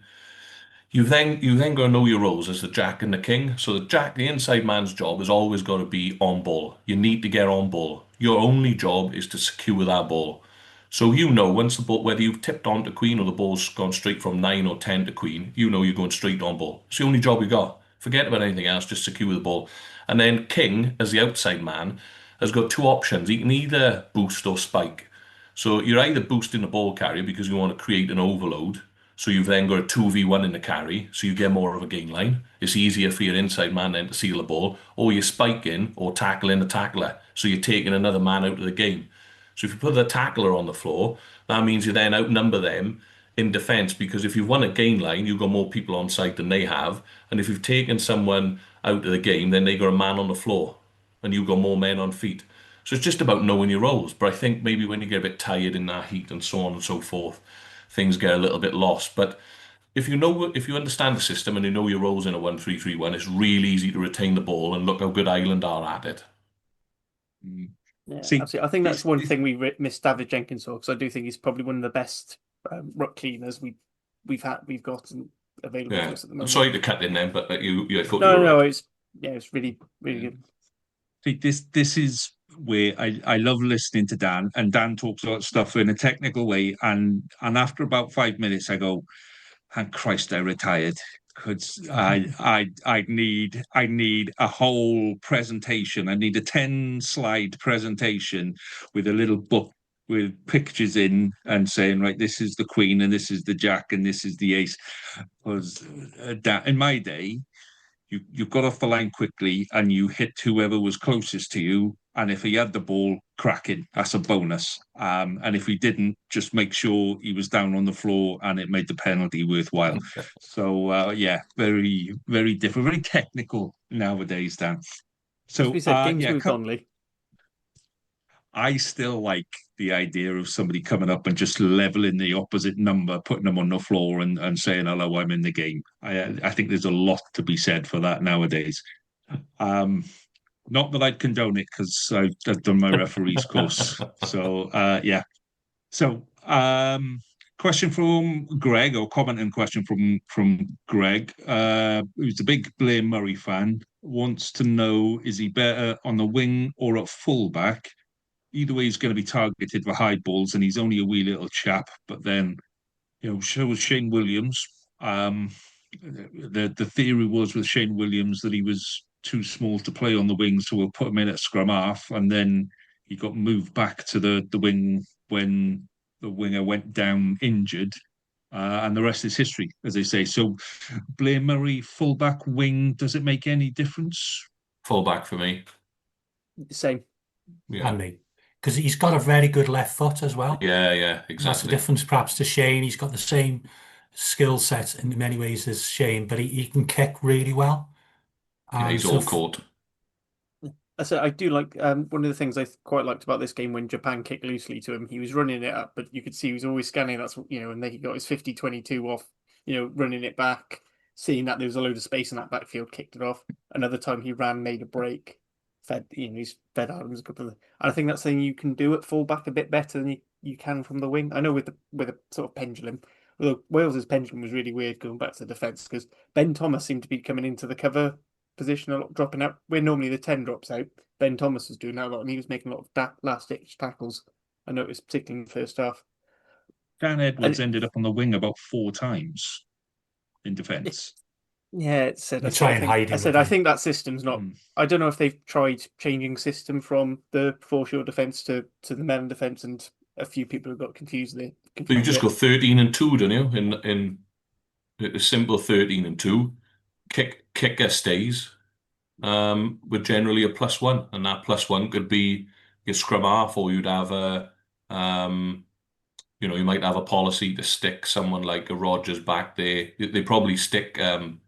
you then got to know your roles as the jack and the king. So the inside man's job has always got to be on ball. You need to get on ball. Your only job is to secure that ball. So you know once the ball, whether you've tipped on to queen or the ball's gone straight from 9 or 10 to queen, you know you're going straight on ball. It's the only job you got. Forget about anything else, just secure the ball. And then king, as the outside man, has got two options. He can either boost or spike. So you're either boosting the ball carrier because you want to create an overload, so you've then got a 2v1 in the carry, so you get more of a gain line. It's easier for your inside man then to seal the ball, or you're spiking or tackling the tackler, so you're taking another man out of the game. So if you put the tackler on the floor, that means you then outnumber them in defence, because if you've won a gain line, you've got more people on site than they have, and if you've taken someone out of the game, then they got a man on the floor, and you've got more men on feet. So it's just about knowing your roles. But I think maybe when you get a bit tired in that heat and so on and so forth, things get a little bit lost. But if you understand the system and you know your roles in a 1-3-3-1, it's really easy to retain the ball and look how good Ireland are at it. Mm. Yeah, See, absolutely. I think that's this, one this thing we missed David Jenkins for, because I do think he's probably one of the best ruck cleaners we've got available to Yeah, us at the I'm moment. sorry to cut in then, but I thought you No, were no, right. it's really yeah. good. See, this is where I love listening to Dan, and Dan talks about stuff in a technical way, and after about 5 minutes, I go, "And Christ, I retired." Because I need a whole presentation. I need a 10 slide presentation with a little book with pictures in and saying, right, this is the queen and this is the jack and this is the ace. Because in my day, you got off the line quickly and you hit whoever was closest to you. And if he had the ball, cracking, that's a bonus. And if he didn't, just make sure he was down on the floor and it made the penalty worthwhile. So yeah, very, very different, very technical nowadays, Dan. As we So said, games yeah, moved on, Lee. I still like the idea of somebody coming up and just leveling the opposite number, putting them on the floor and saying, hello, I'm in the game. I think there's a lot to be said for that nowadays. Um, Not that I'd condone it because I've done my referee's course. So yeah. So question from Greg, or comment and question from Greg, who's a big Blair Murray fan, wants to know, is he better on the wing or at fullback? Either way, he's going to be targeted for high balls, and he's only a wee little chap. But then, so was Shane Williams. The theory was with Shane Williams that he was too small to play on the wing, so we'll put him in at scrum half, and then he got moved back to the wing when the winger went down injured. And the rest is history, as they say. So, Blair Murray, fullback, wing, does it make any difference? Fullback for me. Same. Yeah, And me, because he's got a very good left foot as well. yeah, That's the exactly. difference perhaps to Shane. He's got the same skill set in many ways as Shane, but he can kick really well. Yeah, And he's so all court. I do like one of the things I quite liked about this game when Japan kicked loosely to him. He was running it up, but you could see he was always scanning. That's and then he got his 50-22 off. Running it back, seeing that there was a load of space in that backfield, kicked it off. Another time he ran, made a break, he's fed Adams a couple of. And I think that's something you can do at fullback a bit better than you can from the wing. I know with a sort of pendulum. Although Wales's pendulum was really weird going back to the defence, because Ben Thomas seemed to be coming into the cover position a lot, dropping out where normally the 10 drops out. Ben Thomas was doing that a lot, and he was making a lot of last-ditch tackles. I noticed, particularly in the first half. Dan Edwards And ended up on the wing about 4 times in defence. yeah, it said. they try and hide him. I think that system's not. Mm. I don't know if they've tried changing system from the foreshore defence to the men defence, and a few people have got confused there. So you just go 13 and 2, don't you? In a simple 13 and 2, kicker stays. With generally a +1, and that +1 could be your scrum half, or you'd have you might have a policy to stick someone like a Rogers back there. They probably stick Ben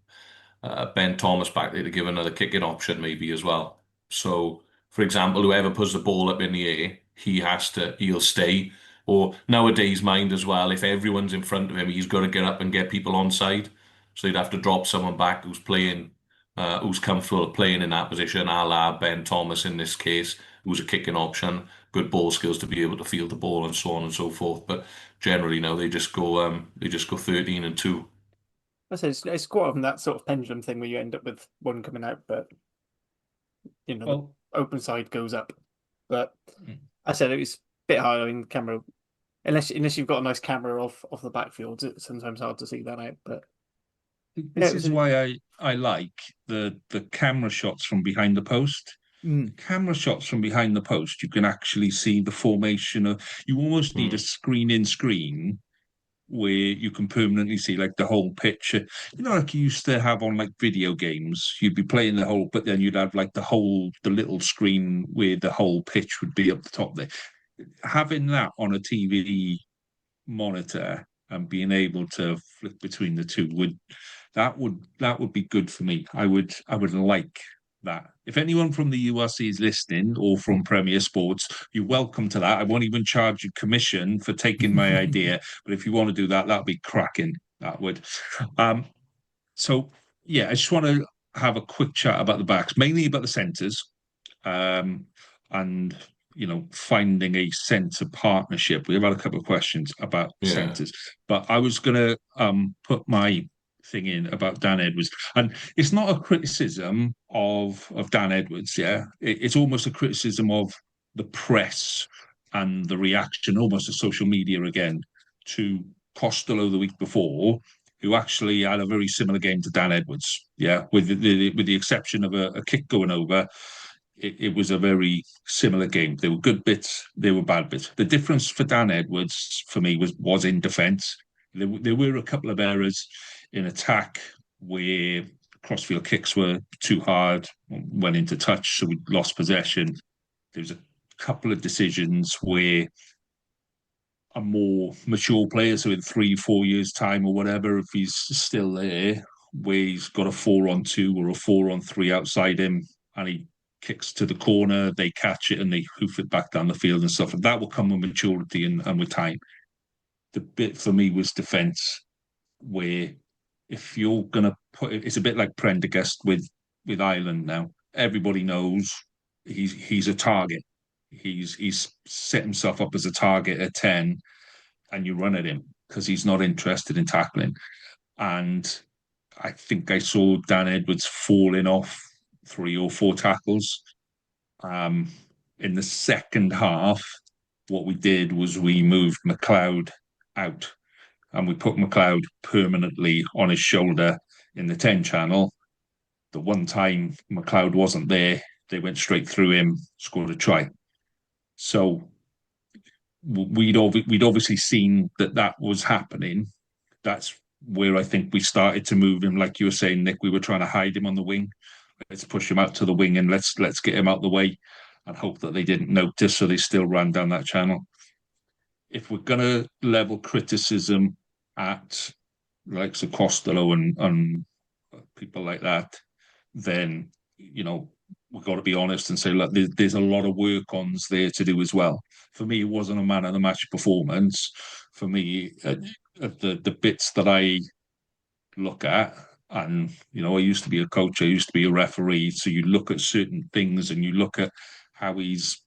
Thomas back there to give another kicking option maybe as well. So, for example, whoever puts the ball up in the air, he'll stay, Or nowadays, mind as well, if everyone's in front of him, he's got to get up and get people on side. So he'd have to drop someone back who's playing, who's comfortable playing in that position, a la Ben Thomas in this case, who's a kicking option, good ball skills to be able to field the ball and so on and so forth. But generally, no, they just go 13 and 2. I say it's quite often that sort of pendulum thing where you end up with one coming out, but you know Well, the open side goes up. But mm. I said it was a bit hard. I mean, the camera, unless you've got a nice camera off the backfield, it's sometimes hard to see that out. But yeah, This it was is why I like the camera shots from behind the post. Camera shots from behind the post, you can actually see the formation of. You almost need a screen where you can permanently see like the whole picture. You know, like you used to have on like video games. You'd be playing the whole, but then you'd have like the little screen where the whole pitch would be up the top there. Having that on a TV monitor and being able to flick between the two would be good for me. I would like that. If anyone from the URC is listening or from Premier Sports, you're welcome to that. I won't even charge you commission for taking my idea, but if you want to do that, that'd be cracking. That would. So yeah, I just want to have a quick chat about the backs, mainly about the centres, and finding a centre partnership. We've had a couple of questions about Yeah. centres, but I was going to put my thing in about Dan Edwards, and it's not a criticism of Dan Edwards. Yeah, it's almost a criticism of the press and the reaction, almost to social media again, to Costello the week before, who actually had a very similar game to Dan Edwards. Yeah, with the exception of a kick going over. It was a very similar game. There were good bits, there were bad bits. The difference for Dan Edwards, for me, was in defence. There were a couple of errors in attack where crossfield kicks were too hard, went into touch, so we lost possession. There was a couple of decisions where a more mature player, so in 3-4 years' time or whatever, if he's still there, where he's got a 4-on-2 or a 4-on-3 outside him, and he kicks to the corner, they catch it and they hoof it back down the field and stuff. And that will come with maturity and with time. The bit for me was defence, where if you're gonna put it's a bit like Prendergast with Ireland now. Everybody knows he's a target. He's set himself up as a target at 10, and you run at him because he's not interested in tackling. And I think I saw Dan Edwards falling off 3 or 4 tackles. In the second half, what we did was we moved McLeod out, and we put McLeod permanently on his shoulder in the 10 channel. The one time McLeod wasn't there, they went straight through him, scored a try. So we'd obviously seen that was happening. That's where I think we started to move him, like you were saying, Nick. We were trying to hide him on the wing. Let's push him out to the wing and let's get him out the way and hope that they didn't notice, so they still ran down that channel. If we're gonna level criticism at like Costello and people like that, then we've got to be honest and say, look, there's a lot of work-ons there to do as well. For me, it wasn't a man of the match performance. For me, the bits that I look at, and I used to be a coach, I used to be a referee, so you look at certain things and you look at how he's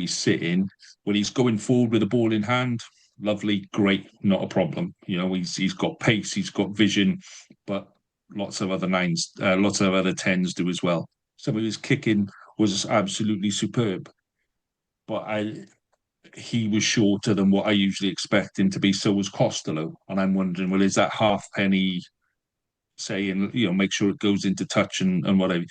sitting when he's going forward with the ball in hand. Lovely, great, not a problem. He's got pace, he's got vision, but lots of other 9s, lots of other 10s do as well. Some of his kicking was absolutely superb, but he was shorter than what I usually expect him to be. So was Costello, and I'm wondering, well, is that halfpenny saying, make sure it goes into touch and whatever?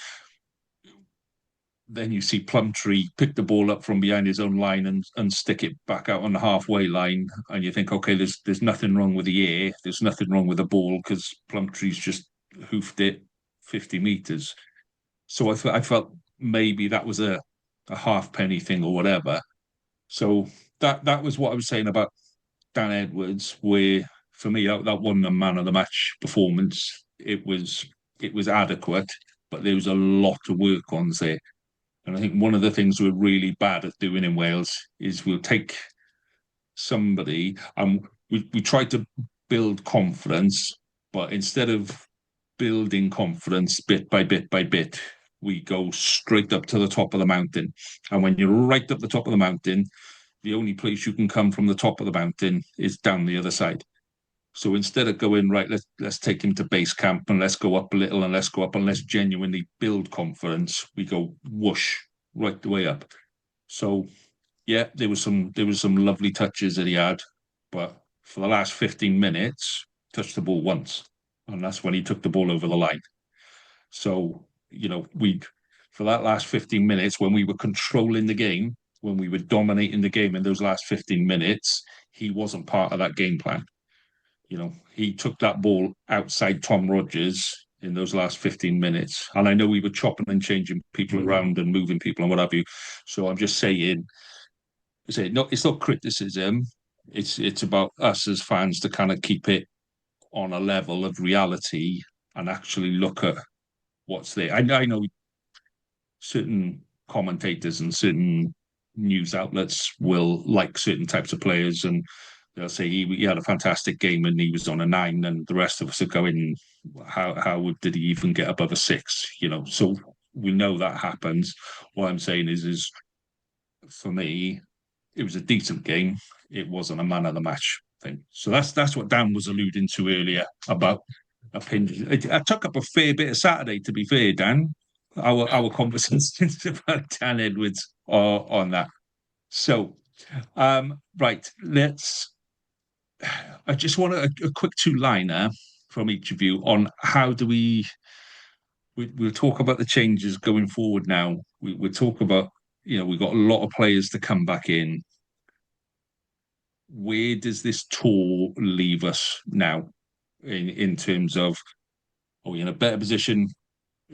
Then you see Plumtree pick the ball up from behind his own line and stick it back out on the halfway line, and you think, okay, there's nothing wrong with the air, there's nothing wrong with the ball because Plumtree's just hoofed it 50 meters. So I felt maybe that was a halfpenny thing or whatever. So that was what I was saying about Dan Edwards, where for me that wasn't a man of the match performance. It was adequate, but there was a lot of work on there. And I think one of the things we're really bad at doing in Wales is we'll take somebody, and we tried to build confidence, but instead of building confidence bit by bit by bit, we go straight up to the top of the mountain. And when you're right up the top of the mountain, the only place you can come from the top of the mountain is down the other side. So instead of going right, let's take him to base camp and let's go up a little and let's go up and let's genuinely build confidence, we go whoosh right the way up. So yeah, there was some lovely touches that he had, but for the last 15 minutes, touched the ball once, and that's when he took the ball over the line. So we for that last 15 minutes when we were controlling the game, when we were dominating the game in those last 15 minutes, he wasn't part of that game plan. He took that ball outside Tom Rogers in those last 15 minutes. And I know we were chopping and changing people around and moving people and what have you. So I'm just saying, no, it's not criticism. It's about us as fans to kind of keep it on a level of reality and actually look at what's there. I know certain commentators and certain news outlets will like certain types of players, and they'll say he had a fantastic game and he was on a 9, and the rest of us are going, how did he even get above a 6? So we know that happens. What I'm saying is for me, it was a decent game. It wasn't a man of the match thing. So that's what Dan was alluding to earlier about opinions. I took up a fair bit of Saturday, to be fair, Dan. Our conversations about Dan Edwards are on that. So, right, I just want a quick two-liner from each of you on how do we'll talk about the changes going forward now. We'll talk about, we've got a lot of players to come back in. Where does this tour leave us now in terms of, are we in a better position?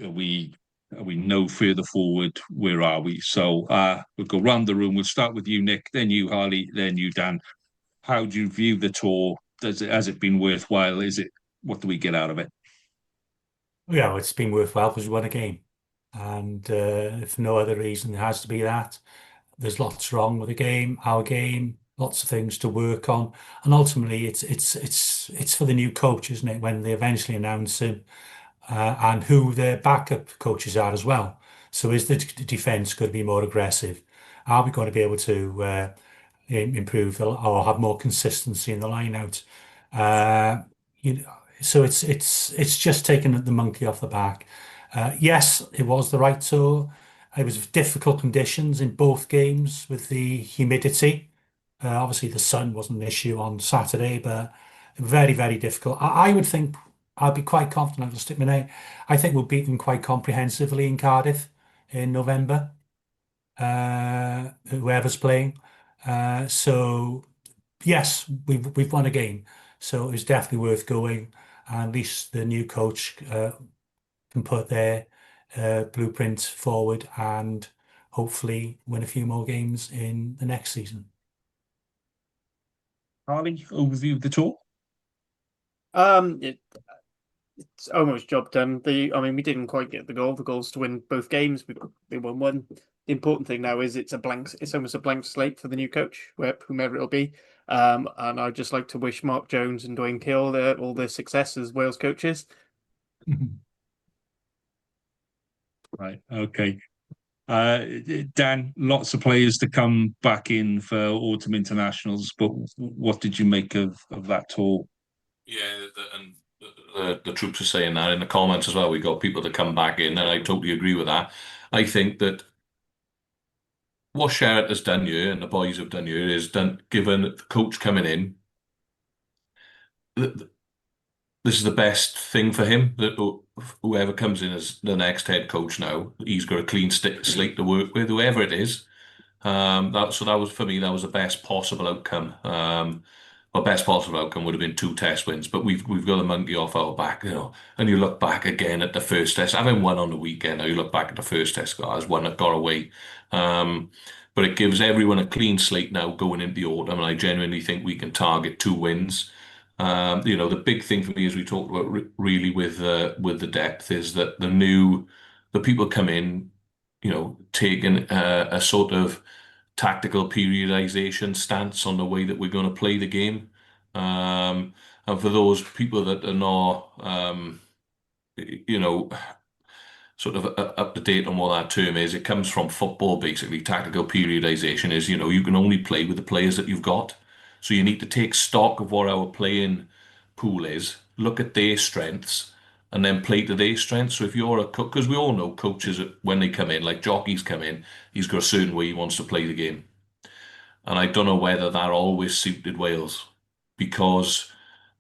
Are we no further forward? Where are we? So we'll go round the room. We'll start with you, Nick, then you, Harley, then you, Dan. How do you view the tour? Has it been worthwhile? What do we get out of it? Yeah, it's been worthwhile because we won a game. And if no other reason, it has to be that. There's lots wrong with the game, our game, lots of things to work on. And ultimately it's for the new coach, isn't it, when they eventually announce him, and who their backup coaches are as well. So is the defense going to be more aggressive? Are we going to be able to improve or have more consistency in the line out? So it's just taking the monkey off the back. Yes, it was the right tour. It was difficult conditions in both games with the humidity. Obviously, the sun wasn't an issue on Saturday, but very, very difficult. I would think I'd be quite confident. I'll stick my name. I think we'll beat them quite comprehensively in Cardiff in November. Whoever's playing. So yes, we've won a game. So it's definitely worth going. And at least the new coach can put their blueprint forward and hopefully win a few more games in the next season. Harley, overview of the tour? It's almost job done. We didn't quite get the goal. The goal's to win both games. They won one. The important thing now is it's almost a blank slate for the new coach, whomever it'll be. And I'd just like to wish Mark Jones and Dwayne Keall all their success as Wales coaches. Right. Okay. Dan, lots of players to come back in for autumn internationals, but what did you make of that tour? Yeah, and the troops are saying that in the comments as well. We got people to come back in, and I totally agree with that. I think that what Sherratt has done here and the boys have done here is given the coach coming in, this is the best thing for him. That whoever comes in as the next head coach now, he's got a clean slate to work with, whoever it is. That was for me. That was the best possible outcome. Best possible outcome would have been 2 test wins, but we've got the monkey off our back, And you look back again at the first test, having won on the weekend. Now you look back at the first test, guys, one that got away. But it gives everyone a clean slate now going into the autumn, and I genuinely think we can target 2 wins. The big thing for me, as we talked about, really with the depth, is that the people come in, taking a sort of tactical periodization stance on the way that we're going to play the game. And for those people that are not, sort of up to date on what that term is, it comes from football, basically. Tactical periodization is, you can only play with the players that you've got. So you need to take stock of what our playing pool is, look at their strengths, and then play to their strengths. So if you're a coach, because we all know coaches, when they come in, like jockeys come in, he's got a certain way he wants to play the game. And I don't know whether that always suited Wales, because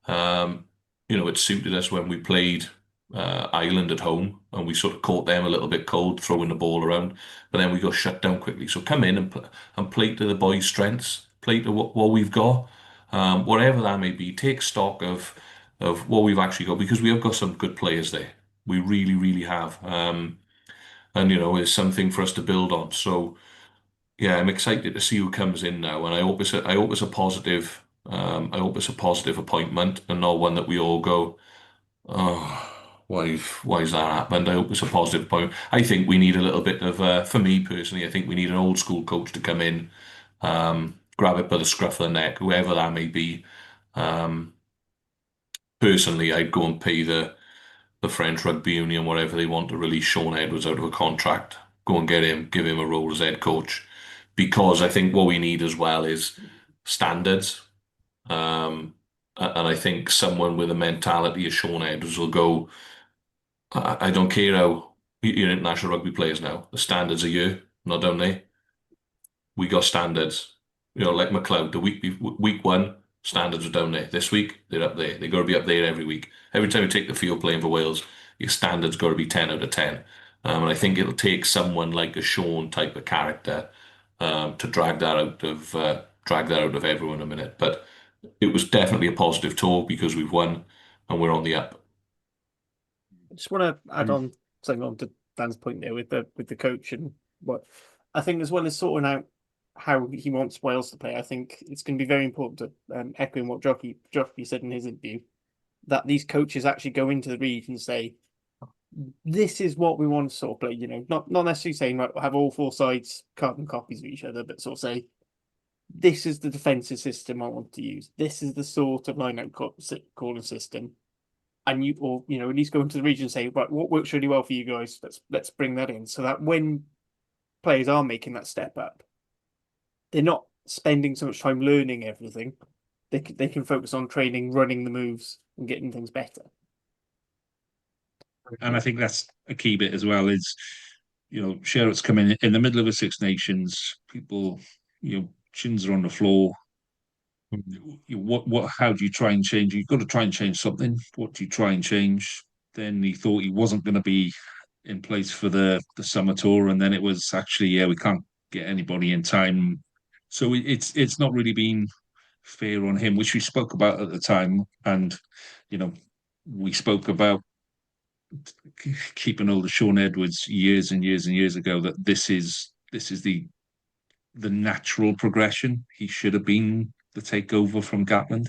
it suited us when we played Ireland at home, and we sort of caught them a little bit cold, throwing the ball around, but then we got shut down quickly. So come in and play to the boys' strengths, play to what we've got, whatever that may be. Take stock of what we've actually got, because we have got some good players there. We really, really have, and it's something for us to build on. So yeah, I'm excited to see who comes in now, and I hope it's a positive. I hope it's a positive appointment and not one that we all go, oh, why's that happened? I hope it's a positive point. I think we need a little bit of, for me personally, I think we need an old school coach to come in, grab it by the scruff of the neck, whoever that may be. Personally, I'd go and pay the French Rugby Union whatever they want to release Sean Edwards out of a contract. Go and get him, give him a role as head coach, because I think what we need as well is standards. And I think someone with a mentality of Sean Edwards will go, I don't care how you're international rugby players now. The standards are you, not down there. We got standards. Like McLeod, the week one, standards are down there. This week, they're up there. They got to be up there every week. Every time you take the field playing for Wales, your standards got to be 10 out of 10. And I think it'll take someone like a Sean type of character to drag that out of everyone in a minute. But it was definitely a positive talk, because we've won and we're on the up. I just want to add on something on to Dan's point there with the coach, and what I think, as well as sorting out how he wants Wales to play. I think it's going to be very important to echoing what Jockey said in his interview, that these coaches actually go into the read and say, this is what we want to sort of play. Not necessarily saying, right, we'll have all four sides carbon copies of each other, but sort of say, this is the defensive system I want to use. This is the sort of line-out calling system. And at least go into the region and say, right, what works really well for you guys? Let's bring that in, so that when players are making that step up, they're not spending so much time learning everything. They can focus on training, running the moves, and getting things better. And I think that's a key bit as well. Is Sherritt's coming in the middle of a Six Nations. People, chins are on the floor. How do you try and change? You've got to try and change something. What do you try and change? Then he thought he wasn't going to be in place for the summer tour, and then it was actually, we can't get anybody in time. So it's not really been fair on him, which we spoke about at the time, and we spoke about keeping hold of Sean Edwards years and years and years ago, that this is the natural progression. He should have been the takeover from Gatland.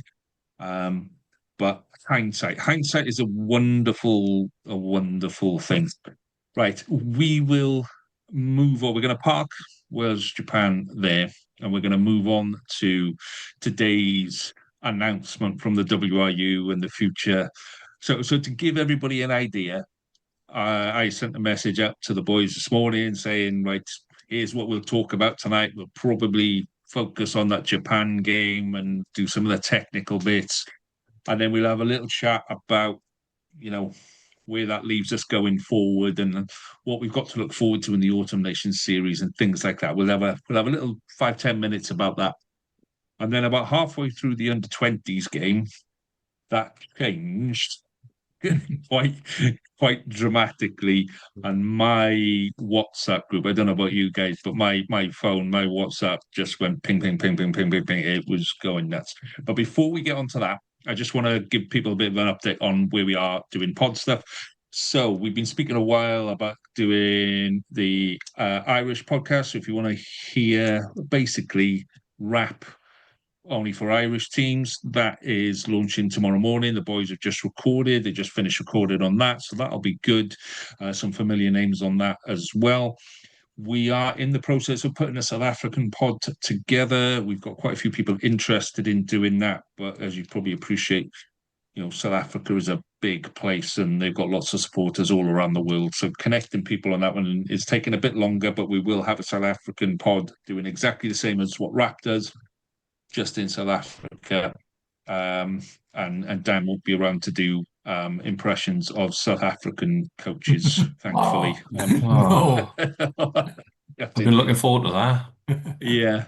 But hindsight is a wonderful thing. Right, we will move on. We're going to park Wales Japan there, and we're going to move on to today's announcement from the WRU and the future. So to give everybody an idea, I sent a message out to the boys this morning saying, right, here's what we'll talk about tonight. We'll probably focus on that Japan game and do some of the technical bits. And then we'll have a little chat about, where that leaves us going forward, and what we've got to look forward to in the Autumn Nations series and things like that. We'll have a little 5-10 minutes about that. And then about halfway through the under-20s game, that changed quite dramatically, and my WhatsApp group, I don't know about you guys, but my phone, my WhatsApp just went ping, ping, ping, ping, ping, ping, ping. It was going nuts. But before we get onto that, I just want to give people a bit of an update on where we are doing pod stuff. So we've been speaking a while about doing the Irish podcast. So if you want to hear basically rap only for Irish teams, that is launching tomorrow morning. The boys have just recorded. They just finished recording on that, so that'll be good. Some familiar names on that as well. We are in the process of putting a South African pod together. We've got quite a few people interested in doing that, but as you probably appreciate, South Africa is a big place and they've got lots of supporters all around the world. So connecting people on that one is taking a bit longer, but we will have a South African pod doing exactly the same as what RAP does, just in South Africa. And Dan won't be around to do impressions of South African coaches, thankfully. No. I've been looking forward to that. Yeah.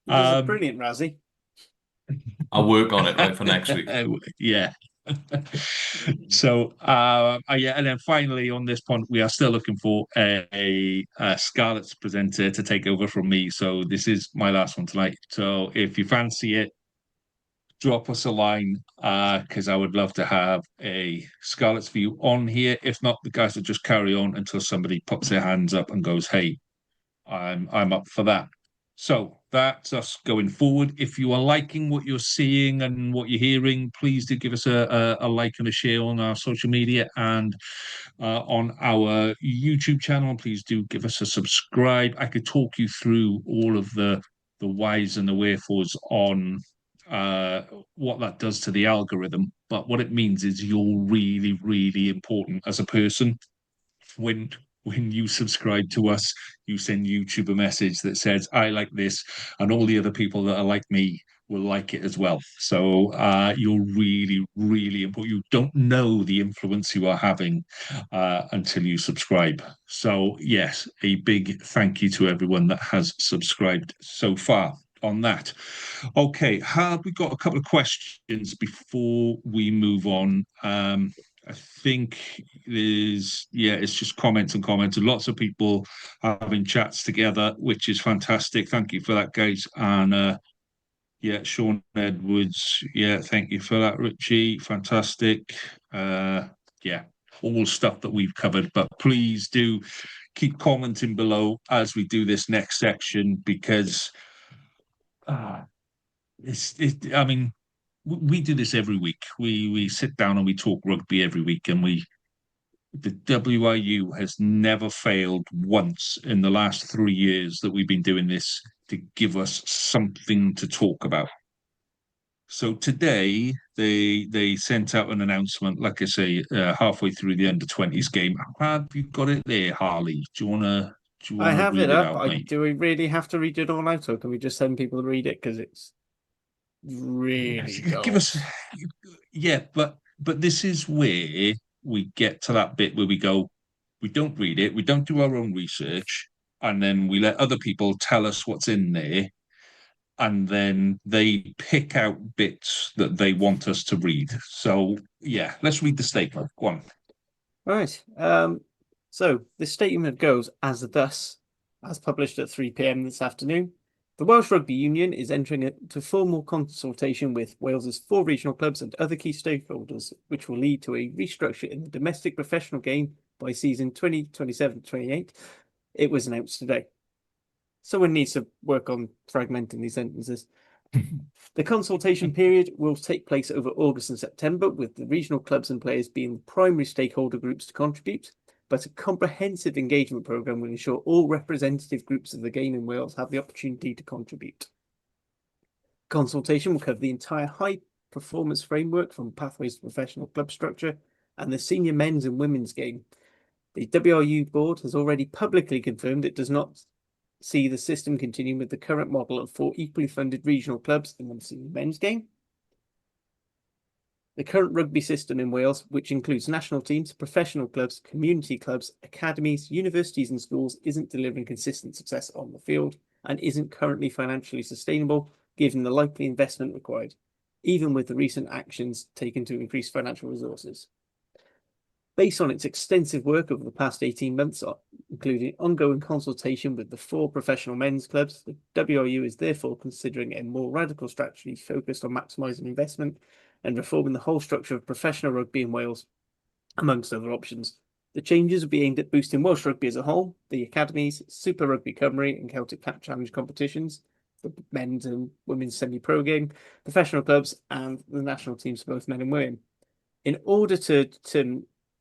It was brilliant, Razzie. I'll work on it right for next week. Yeah. So, yeah, and then finally on this point, we are still looking for a Scarlet's presenter to take over from me. So this is my last one tonight. So if you fancy it, drop us a line, because I would love to have a Scarlet's view on here. If not, the guys will just carry on until somebody puts their hands up and goes, "Hey, I'm up for that." So that's us going forward. If you are liking what you're seeing and what you're hearing, please do give us a like and a share on our social media and on our YouTube channel. Please do give us a subscribe. I could talk you through all of the whys and the wherefores on what that does to the algorithm. But what it means is you're really, really important as a person. When you subscribe to us, you send YouTube a message that says, "I like this," and all the other people that are like me will like it as well. So you're really, really important. You don't know the influence you are having until you subscribe. So yes, a big thank you to everyone that has subscribed so far on that. Okay, have we got a couple of questions before we move on? I think it's just comments and comments, and lots of people having chats together, which is fantastic. Thank you for that, guys. And Sean Edwards, thank you for that, Richie. Fantastic. All stuff that we've covered, but please do keep commenting below as we do this next section, because I mean, we do this every week. We sit down and we talk rugby every week, and the WRU has never failed once in the last 3 years that we've been doing this to give us something to talk about. So today they sent out an announcement, like I say, halfway through the under-20s game. Have you got it there, Harley? Do you wanna I have read it it up. out, mate? Do we really have to read it all out, or can we just send people to read it because it's really Give us, dull? but this is where we get to that bit where we go, we don't read it, we don't do our own research, and then we let other people tell us what's in there, and then they pick out bits that they want us to read. So yeah, let's read the statement. Go on. Right. So this statement goes as thus, as published at 3 p.m. this afternoon. The Welsh Rugby Union is entering into formal consultation with Wales's 4 regional clubs and other key stakeholders, which will lead to a restructure in the domestic professional game by season 2027-28. It was announced today. Someone needs to work on fragmenting these sentences. The consultation period will take place over August and September, with the regional clubs and players being the primary stakeholder groups to contribute, but a comprehensive engagement programme will ensure all representative groups of the game in Wales have the opportunity to contribute. Consultation will cover the entire high performance framework from pathways to professional club structure and the senior men's and women's game. The WRU board has already publicly confirmed it does not see the system continuing with the current model of 4 equally funded regional clubs in the senior men's game. The current rugby system in Wales, which includes national teams, professional clubs, community clubs, academies, universities and schools, isn't delivering consistent success on the field and isn't currently financially sustainable, given the likely investment required, even with the recent actions taken to increase financial resources. Based on its extensive work over the past 18 months, including ongoing consultation with the 4 professional men's clubs, the WRU is therefore considering a more radical strategy focused on maximising investment and reforming the whole structure of professional rugby in Wales, amongst other options. The changes will be aimed at boosting Welsh rugby as a whole, the academies, Super Rugby Cymru and Celtic Cap Challenge competitions, the men's and women's semi-pro game, professional clubs and the national teams for both men and women. In order to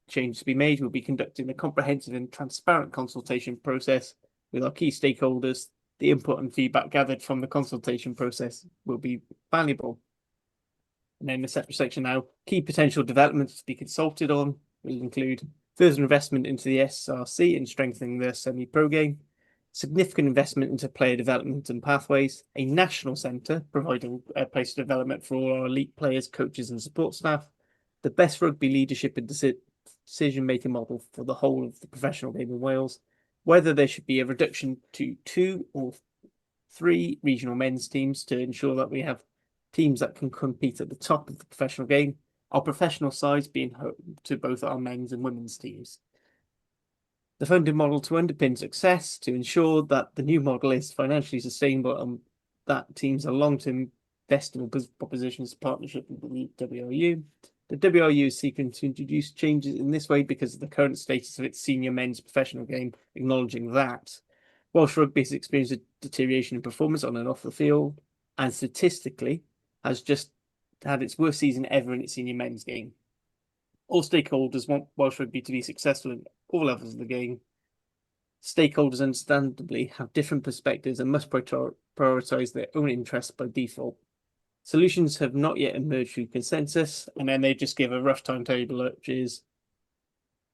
change to be made, we'll be conducting a comprehensive and transparent consultation process with our key stakeholders, the input and feedback gathered from the consultation process will be valuable. And then the separate section now, key potential developments to be consulted on will include further investment into the SRC in strengthening the semi-pro game, significant investment into player development and pathways, a national centre providing a place of development for all our elite players, coaches and support staff, the best rugby leadership and decision-making model for the whole of the professional game in Wales, whether there should be a reduction to 2 or 3 regional men's teams to ensure that we have teams that can compete at the top of the professional game, our professional sides being home to both our men's and women's teams. The funding model to underpin success to ensure that the new model is financially sustainable and that teams are long-term investable propositions partnership with the WRU. The WRU is seeking to introduce changes in this way because of the current status of its senior men's professional game, acknowledging that Welsh rugby has experienced a deterioration in performance on and off the field, and statistically has just had its worst season ever in its senior men's game. All stakeholders want Welsh rugby to be successful at all levels of the game. Stakeholders understandably have different perspectives and must prioritise their own interests by default. Solutions have not yet emerged through consensus, and then they just give a rough timetable, which is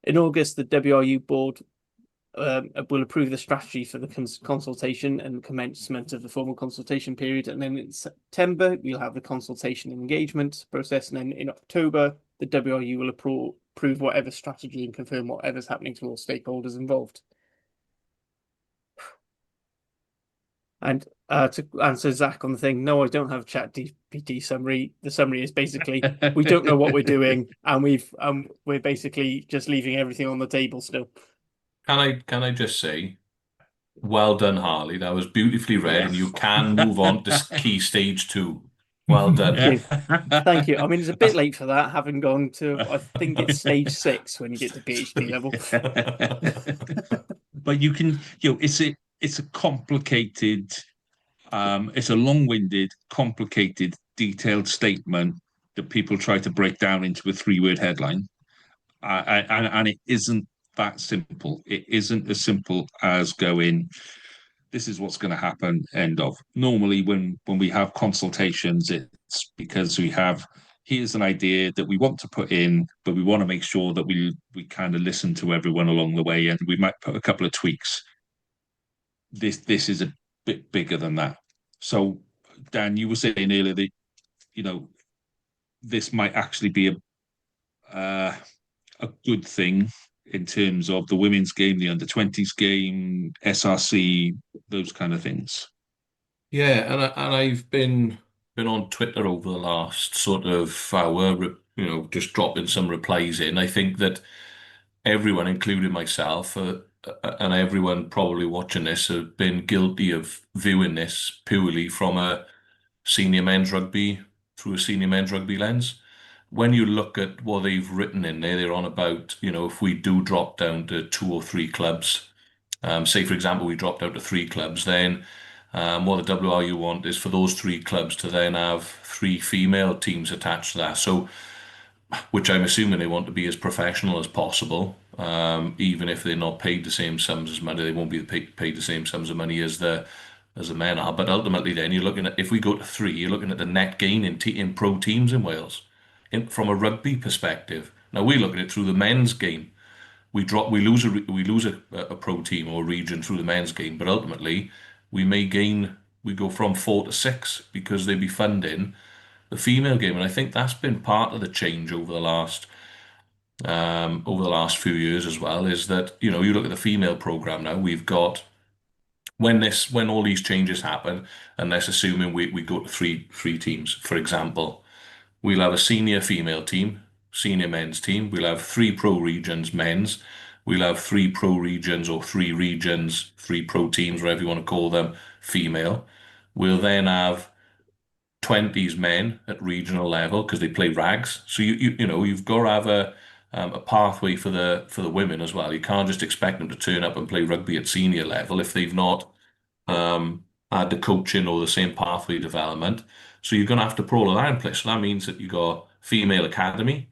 in August, the WRU board will approve the strategy for the consultation and commencement of the formal consultation period. And then in September, we'll have the consultation and engagement process. And then in October, the WRU will approve whatever strategy and confirm whatever's happening to all stakeholders involved. And to answer Zach on the thing, no, I don't have a ChatGPT summary. The summary is basically we don't know what we're doing, and we're basically just leaving everything on the table still. Can I just say, well done, Harley. That was beautifully read, Yes. and you can move on to key stage 2. Well done. Thank you. I mean, it's a bit late for that, having gone to, I think it's stage 6 when you get to PhD level. But you can, it's a complicated, it's a long-winded, complicated, detailed statement that people try to break down into a 3-word headline. And it isn't that simple. It isn't as simple as going, this is what's going to happen, end of. Normally, when we have consultations, it's because we have, here's an idea that we want to put in, but we want to make sure that we kind of listen to everyone along the way, and we might put a couple of tweaks. This is a bit bigger than that. So, Dan, you were saying earlier that, this might actually be a good thing in terms of the women's game, the under-20s game, SRC, those kind of things. Yeah, and I've been on Twitter over the last sort of hour, just dropping some replies in. I think that everyone, including myself, and everyone probably watching this, have been guilty of viewing this purely from a senior men's rugby, through a senior men's rugby lens. When you look at what they've written in there, they're on about, if we do drop down to 2 or 3 clubs, say, for example, we dropped out to 3 clubs, then what the WRU want is for those 3 clubs to then have 3 female teams attached to that. So, which I'm assuming they want to be as professional as possible, even if they're not paid the same sums as money, they won't be paid the same sums of money as the men are. But ultimately, then you're looking at, if we go to 3, you're looking at the net gain in pro teams in Wales. From a rugby perspective, now we look at it through the men's game. We lose a pro team or region through the men's game, but ultimately we go from 4 to 6 because they'd be funding the female game, and I think that's been part of the change over the last few years as well. Is that you look at the female program now, we've got when all these changes happen, and let's assuming we go to three teams, for example. We'll have a senior female team, senior men's team. We'll have 3 pro regions men's. We'll have 3 pro regions or 3 regions, 3 pro teams, whatever you want to call them, female. We'll then have 20s men at regional level because they play rags. So you've got to have a pathway for the women as well. You can't just expect them to turn up and play rugby at senior level if they've not had the coaching or the same pathway development. So you're going to have to put all of that in place. So that means that you got female academy,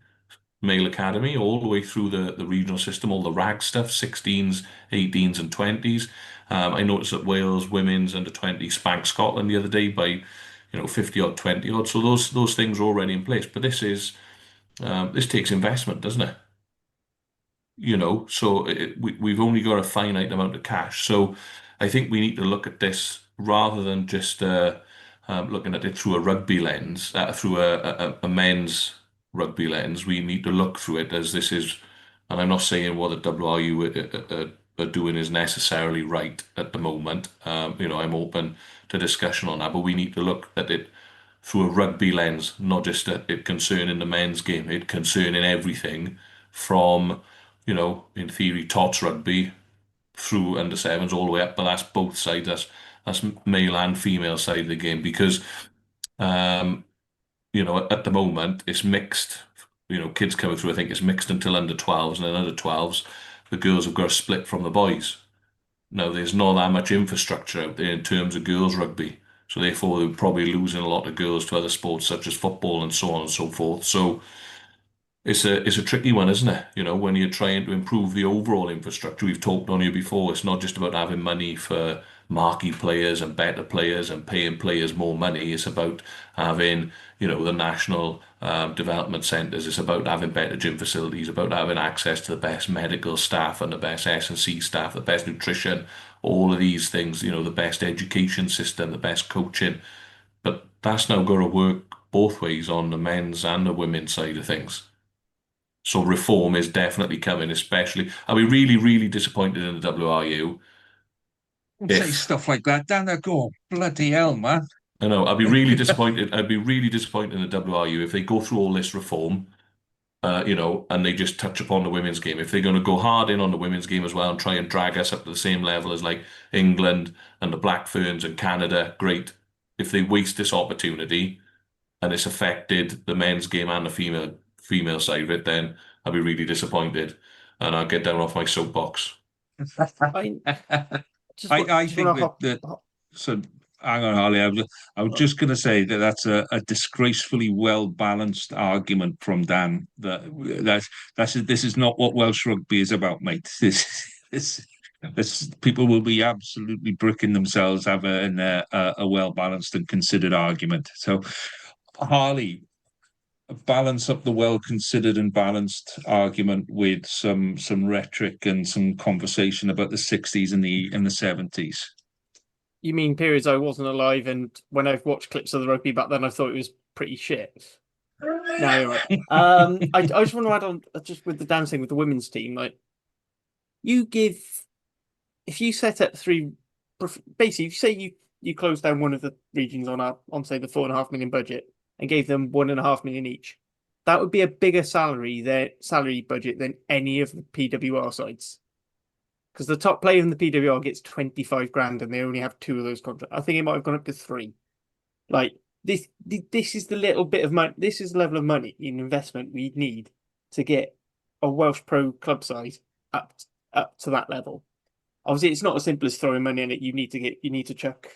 male academy all the way through the regional system, all the rag stuff, 16s, 18s, and 20s. I noticed that Wales women's under 20 spanked Scotland the other day by, 50 odd, 20 odd. So those things are already in place. But this takes investment, doesn't it? So we've only got a finite amount of cash. So I think we need to look at this rather than just looking at it through a rugby lens, through a men's rugby lens. We need to look through it as this is, and I'm not saying what the WRU are doing is necessarily right at the moment. I'm open to discussion on that, but we need to look at it through a rugby lens, not just it concerning the men's game, it concerning everything from, in theory, tots rugby through under sevens all the way up, but that's both sides. That's male and female side of the game because, um, at the moment it's mixed. Kids coming through, I think it's mixed until under 12s, and then under 12s, the girls have got to split from the boys. Now, there's not that much infrastructure out there in terms of girls rugby. So therefore, they're probably losing a lot of girls to other sports such as football and so on and so forth. So it's a tricky one, isn't it? When you're trying to improve the overall infrastructure, we've talked on here before, it's not just about having money for marquee players and better players and paying players more money. It's about having, the national development centres. It's about having better gym facilities, about having access to the best medical staff and the best S&C staff, the best nutrition, all of these things, the best education system, the best coaching. But that's now got to work both ways on the men's and the women's side of things. So reform is definitely coming, especially. I'll be really, really disappointed in the WRU Say if stuff like that, Dan. I go, bloody hell, man. I know I'd be really disappointed. I'd be really disappointed in the WRU if they go through all this reform, and they just touch upon the women's game. If they're going to go hard in on the women's game as well and try and drag us up to the same level as like England and the Black Ferns and Canada, great. If they waste this opportunity and it's affected the men's game and the female side of it, then I'll be really disappointed and I'll get down off my soapbox. I just I just think want to that so hang on, Harley. I was just going to say that that's a disgracefully well balanced argument from Dan. This is not what Welsh rugby is about, mate. This people will be absolutely bricking themselves having a well balanced and considered argument. So, Harley, balance up the well considered and balanced argument with some rhetoric and some conversation about the 60s and the 70s. You mean periods I wasn't alive, and when I've watched clips of the rugby back then, I thought it was pretty shit. No, you're right. I just want to add on just with the dancing with the women's team, like if you set up basically, if you say you close down one of the regions on say the 4.5 million budget and gave them 1.5 million each, that would be a bigger salary budget than any of the PWR sides. Because the top player in the PWR gets 25 grand and they only have 2 of those contracts. I think it might have gone up to 3. Like this is the little bit of money. This is the level of money in investment we need to get a Welsh pro club size up to that level. Obviously, it's not as simple as throwing money in it. You need to chuck,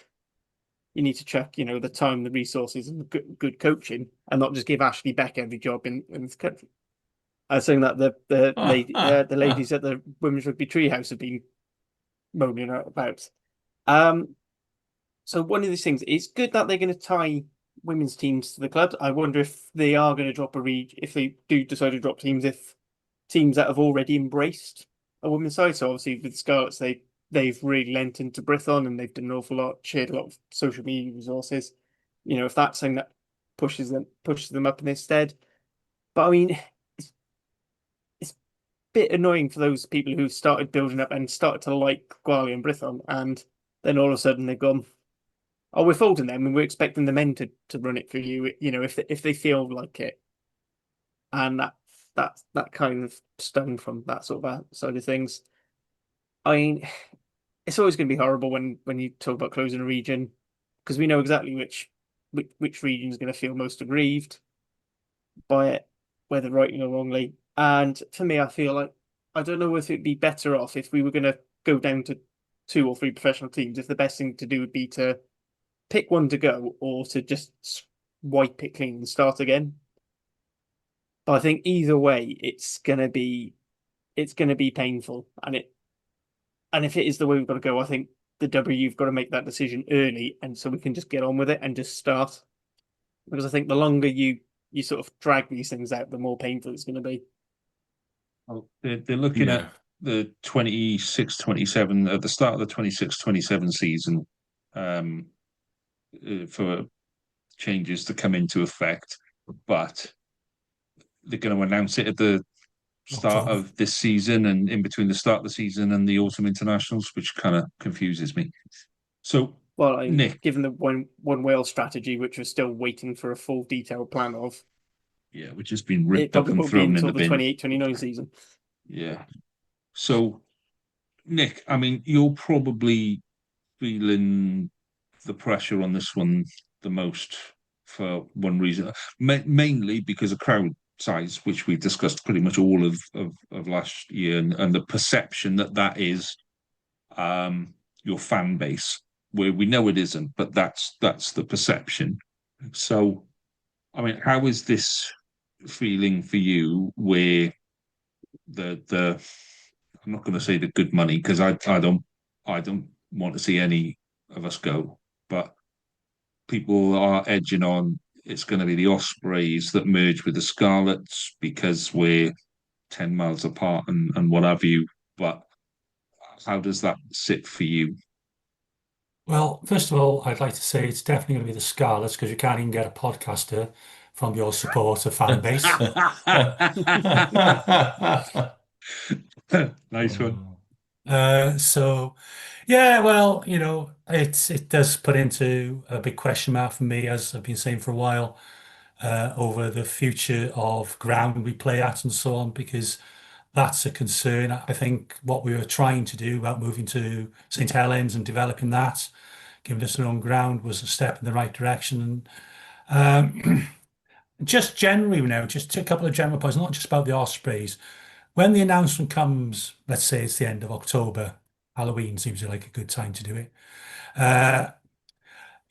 the time, the resources, and the good coaching, and not just give Ashley Beck every job in this country. I was saying that the ladies at the Women's Rugby Treehouse have been moaning about. So one of these things, it's good that they're going to tie women's teams to the club. I wonder if they are going to drop if they do decide to drop teams, if teams that have already embraced a women's side. So obviously with the Scarlets, they've really lent into Brithon and they've done an awful lot, shared a lot of social media resources. If that's something that pushes them up in their stead. But I mean, it's a bit annoying for those people who started building up and started to like Gwali and Brithon, and then all of a sudden they've gone, oh, we're folding them and we're expecting the men to run it for you, if they feel like it. And that kind of stung from that sort of side of things. I mean, it's always going to be horrible when you talk about closing a region, because we know exactly which region is going to feel most aggrieved by it, whether rightly or wrongly. And for me, I feel like I don't know if it'd be better off if we were going to go down to 2 or 3 professional teams, if the best thing to do would be to pick one to go or to just wipe it clean and start again. But I think either way, it's gonna be painful, and if it is the way we've got to go, I think the WU've got to make that decision early, and so we can just get on with it and just start. Because I think the longer you sort of drag these things out, the more painful it's going to be. Well, they're looking at the 26-27 at the start of the 26-27 season for changes to come into effect, but they're going to announce it at the start of this season and in between the start of the season and the autumn internationals, which kind of confuses me. So, Well, Nick, given the one Wales strategy, which we're still waiting for a full detailed plan of, yeah, which has been it ripped up probably and won't be thrown in until the the bin. 28-29 season. Yeah. So, Nick, I mean, you're probably feeling the pressure on this one the most for one reason, mainly because of crowd size, which we discussed pretty much all of last year, and the perception that that is your fan base, where we know it isn't, but that's the perception. So, I mean, how is this feeling for you? Where the I'm not going to say the good money because I don't want to see any of us go, but people are edging on. It's going to be the Ospreys that merge with the Scarlets because we're 10 miles apart and what have you. But how does that sit for you? Well, first of all, I'd like to say it's definitely going to be the Scarlets because you can't even get a podcaster from your supporter fan base. Nice one. So yeah, well, it does put into a big question mark for me, as I've been saying for a while, over the future of ground we play at and so on, because that's a concern. I think what we were trying to do about moving to St. Helens and developing that, giving us our own ground, was a step in the right direction. And just generally just a couple of general points, not just about the Ospreys. When the announcement comes, let's say it's the end of October, Halloween seems like a good time to do it. Uh,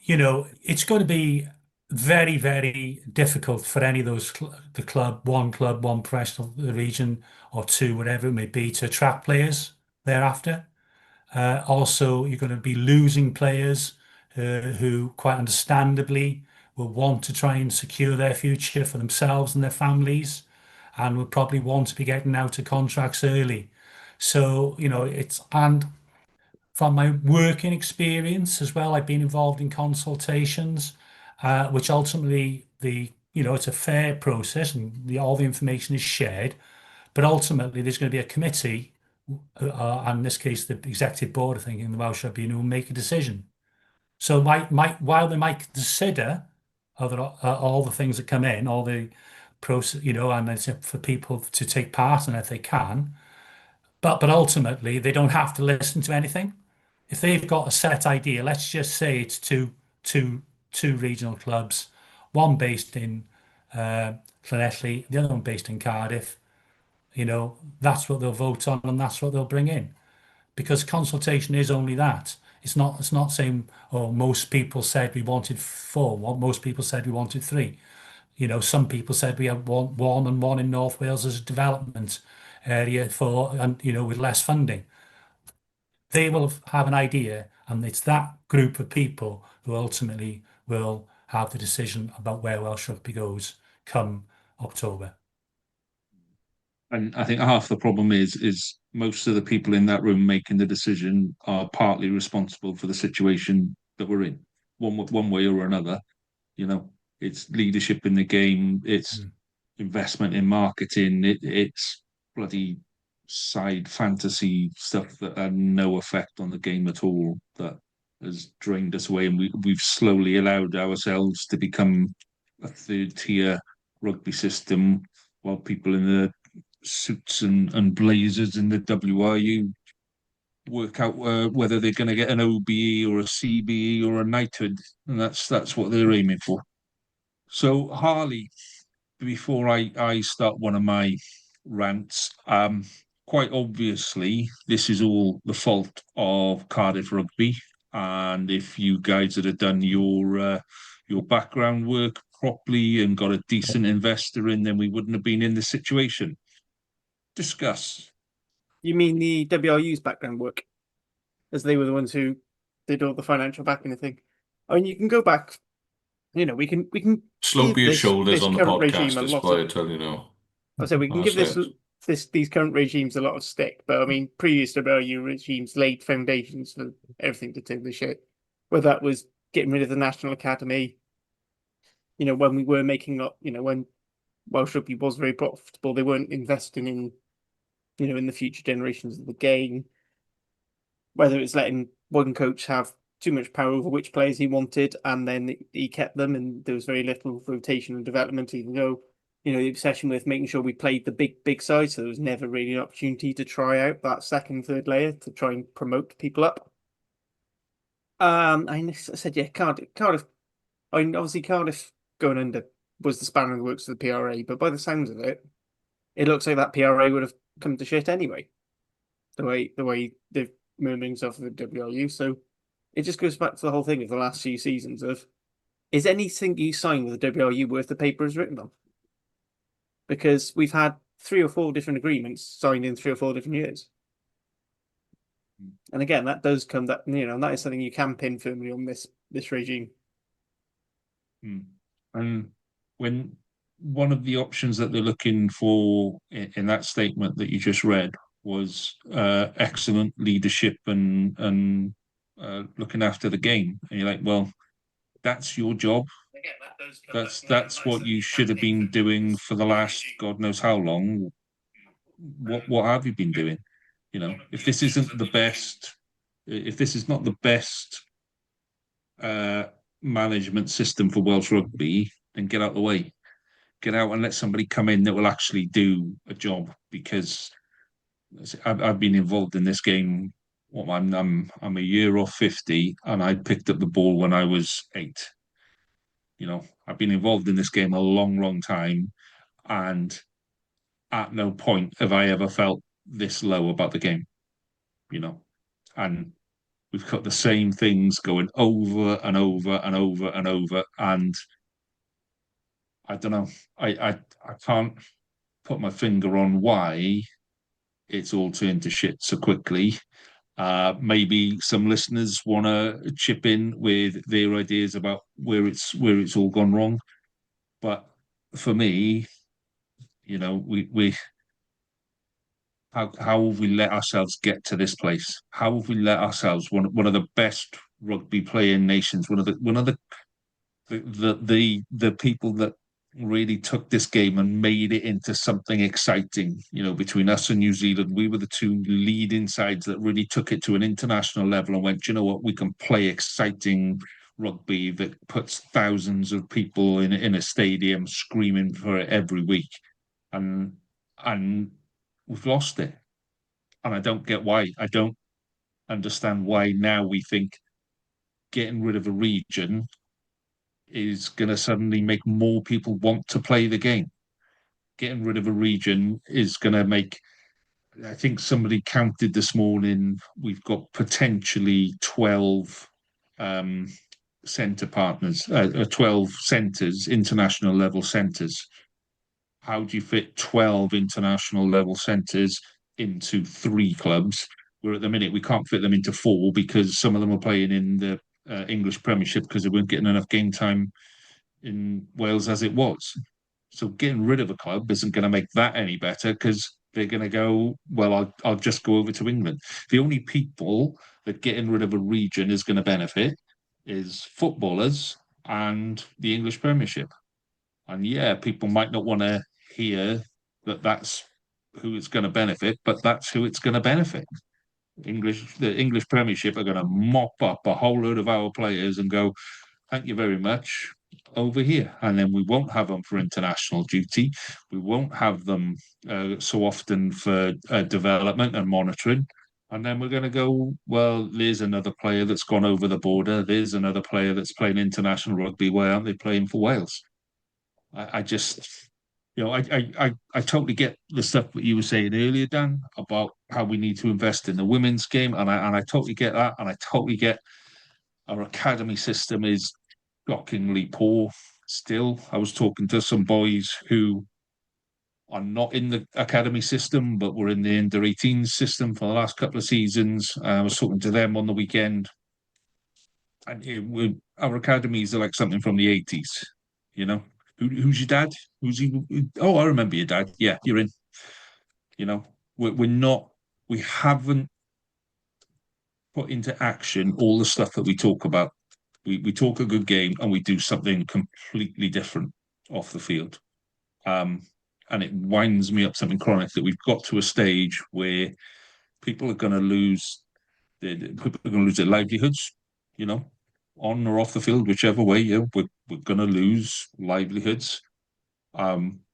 it's going to be very, very difficult for any of those the club, one professional, the region, or two, whatever it may be, to attract players thereafter. Also, you're going to be losing players who, quite understandably, will want to try and secure their future for themselves and their families, and will probably want to be getting out of contracts early. So, and from my working experience as well, I've been involved in consultations, which ultimately it's a fair process and all the information is shared, but ultimately there's going to be a committee, and in this case, the executive board, I think, in the Welsh Tribunal, who will make a decision. So while they might consider all the things that come in, all the process, and it's for people to take part in if they can, but ultimately they don't have to listen to anything. If they've got a set idea, let's just say it's two regional clubs, one based in Llanelli, the other one based in Cardiff. That's what they'll vote on and that's what they'll bring in, because consultation is only that. It's not saying, oh, most people said we wanted four. Well, most people said we wanted three. Some people said we have one and one in North Wales as a development area and with less funding. They will have an idea, and it's that group of people who ultimately will have the decision about where Welsh rugby goes come October. And I think half the problem is most of the people in that room making the decision are partly responsible for the situation that we're in, one way or another. It's leadership in the game, it's investment in marketing, it's bloody side fantasy stuff that had no effect on the game at all, that has drained us away, and we've slowly allowed ourselves to become a third tier rugby system, while people in the suits and blazers in the WRU work out whether they're going to get an OBE or a CBE or a knighthood, and that's what they're aiming for. So, Harley, before I start one of my rants, quite obviously this is all the fault of Cardiff Rugby, and if you guys had done your your background work properly and got a decent investor in, then we wouldn't have been in this situation. Discuss. You mean the WRU's background work, as they were the ones who did all the financial backing of thing. I mean, you can go back. We can Slope give your this shoulders on the current regime podcast, a is lot what I of. tell you now. I said we can give That's it. these current regimes a lot of stick, but I mean, previous WRU regimes laid foundations for everything to turn the shit. Whether that was getting rid of the National Academy, when we were making up, when Welsh rugby was very profitable, they weren't investing in, in the future generations of the game. Whether it's letting one coach have too much power over which players he wanted, and then he kept them, and there was very little rotation and development, even though, the obsession with making sure we played the big side, so there was never really an opportunity to try out that second, third layer to try and promote people up. I said, yeah, Cardiff. I mean, obviously Cardiff going under was the spanner in the works of the PRA, but by the sounds of it, it looks like that PRA would have come to shit anyway. The way the murmurings of the WRU, so it just goes back to the whole thing of the last few seasons of, is anything you sign with the WRU worth the paper it's written on? Because we've had 3 or 4 different agreements signed in 3 or 4 different years. And again, that does come that that is something you can pin firmly on this regime. And when one of the options that they're looking for in that statement that you just read was excellent leadership and looking after the game, and you're like, well, that's your job. That's what you should have been doing for the last God knows how long. What have you been doing? If this isn't the best, if this is not the best management system for Welsh rugby, then get out of the way. Get out and let somebody come in that will actually do a job. Because I've been involved in this game. I'm a year off 50, and I picked up the ball when I was 8. I've been involved in this game a long time, and at no point have I ever felt this low about the game. And we've got the same things going over and over and over and over, and I don't know. I can't put my finger on why it's all turned to shit so quickly. Maybe some listeners want to chip in with their ideas about where it's all gone wrong. But for me, we how have we let ourselves get to this place? How have we let ourselves one of the best rugby playing nations, one of the people that really took this game and made it into something exciting. Between us and New Zealand, we were the 2 leading sides that really took it to an international level and went, you know what, we can play exciting rugby that puts thousands of people in a stadium screaming for it every week. And we've lost it. And I don't get why. I don't understand why now we think getting rid of a region is going to suddenly make more people want to play the game. Getting rid of a region is going to make, I think somebody counted this morning, we've got potentially 12 centre partners, 12 centres, international level centres. How do you fit 12 international level centres into 3 clubs? Where at the minute we can't fit them into 4 because some of them are playing in the English Premiership because they weren't getting enough game time in Wales as it was. So getting rid of a club isn't going to make that any better because they're going to go, well, I'll just go over to England. The only people that getting rid of a region is going to benefit is footballers and the English Premiership. And yeah, people might not want to hear that that's who it's going to benefit, but that's who it's going to benefit. The English Premiership are going to mop up a whole load of our players and go, thank you very much, over here. And then we won't have them for international duty. We won't have them so often for development and monitoring. And then we're going to go, well, there's another player that's gone over the border. There's another player that's playing international rugby. Why aren't they playing for Wales? I just, I totally get the stuff that you were saying earlier, Dan, about how we need to invest in the women's game. And I totally get that. And I totally get our academy system is shockingly poor still. I was talking to some boys who are not in the academy system, but were in the under 18s system for the last couple of seasons. I was talking to them on the weekend, and our academies are like something from the 80s, you know. Who's your dad? Who's he? Oh, I remember your dad. Yeah, you're in. You know, we're not, we haven't put into action all the stuff that we talk about. We talk a good game and we do something completely different off the field. And it winds me up something chronic that we've got to a stage where people are going to lose their livelihoods, you know, on or off the field, whichever way. We're going to lose livelihoods.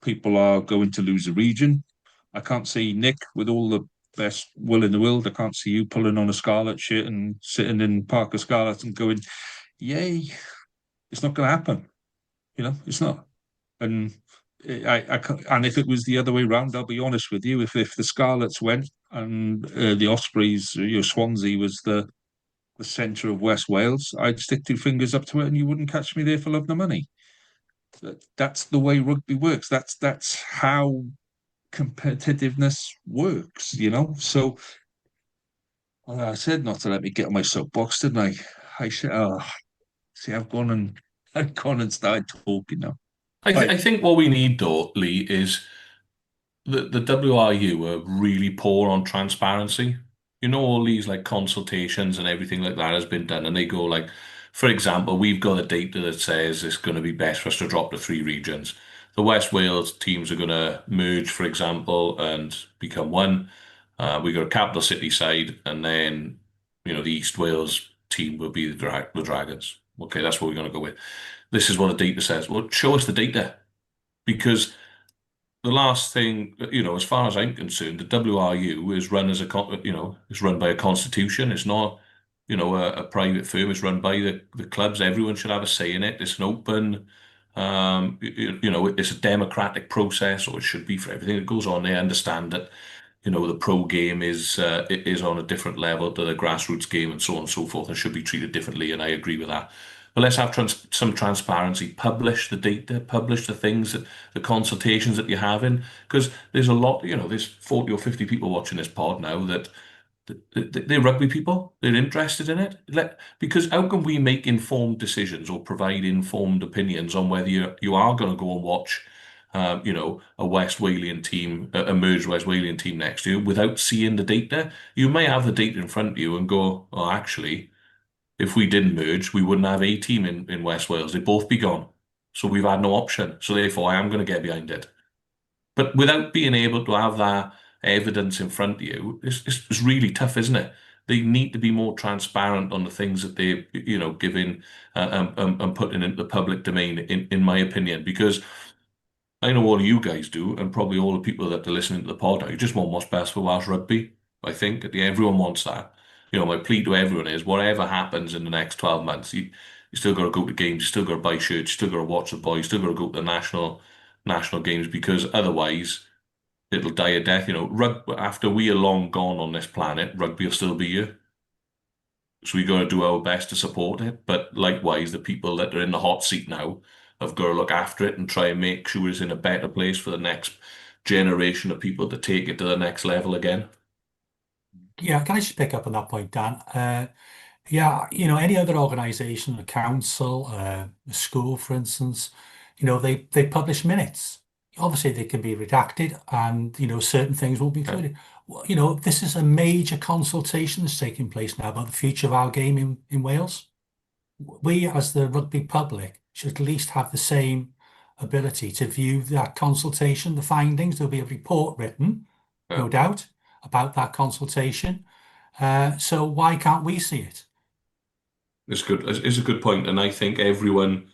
People are going to lose a region. I can't see Nick, with all the best will in the world, I can't see you pulling on a Scarlet shirt and sitting in Parker Scarlet and going, yay. It's not going to happen. You know, it's not. And and if it was the other way around, I'll be honest with you, if the Scarlets went and the Ospreys, Swansea was the centre of West Wales, I'd stick two fingers up to it and you wouldn't catch me there for love nor money. That's the way rugby works. That's how competitiveness works, you know. So I said not to let me get on my soapbox, didn't I? I said, oh, see, I've gone and started talking now. I think what we need though, Lee, is the WRU are really poor on transparency. You know, all these like consultations and everything like that has been done, and they go like, for example, we've got a data that says it's going to be best for us to drop to 3 regions. The West Wales teams are going to merge, for example, and become one. We got a capital city side, and then the East Wales team will be the Dragons. Okay, that's what we're going to go with. This is what the data says. Well, show us the data, because the last thing, as far as I'm concerned, the WRU is run it's run by a constitution. It's not, a private firm. It's run by the clubs. Everyone should have a say in it. It's an open, it's a democratic process, or it should be for everything that goes on. They understand that, the pro game is on a different level to the grassroots game and so on and so forth, and should be treated differently. And I agree with that. But let's have some transparency. Publish the data, publish the things, the consultations that you're having, because there's a lot, there's 40 or 50 people watching this pod now that they're rugby people. They're interested in it. Because how can we make informed decisions or provide informed opinions on whether you are going to go and watch, a West Walian team, a merged West Walian team next to you without seeing the data? You may have the data in front of you and go, oh, actually, if we didn't merge, we wouldn't have a team in West Wales. They'd both be gone. So we've had no option. So therefore, I am going to get behind it. But without being able to have that evidence in front of you, it's really tough, isn't it? They need to be more transparent on the things that they're, giving and putting into the public domain, in my opinion, because I know all you guys do, and probably all the people that are listening to the pod, you just want what's best for Welsh rugby. I think everyone wants that. My plea to everyone is, whatever happens in the next 12 months, you still got to go to games, you still got to buy shirts, you still got to watch the boys, you still got to go to the national games, because otherwise it'll die a death. After we are long gone on this planet, rugby will still be here. So we got to do our best to support it. But likewise, the people that are in the hot seat now have got to look after it and try and make sure it's in a better place for the next generation of people to take it to the next level again. Yeah, can I just pick up on that point, Dan? Yeah, any other organization, a council, a school, for instance, they publish minutes. Obviously, they can be redacted, and certain things won't be included. Well, this is a major consultation that's taking place now about the future of our game in Wales. We, as the rugby public, should at least have the same ability to view that consultation, the findings. There'll be a report written, no doubt, about that consultation. So why can't we see it? It's good. It's a good point, and I think everyone.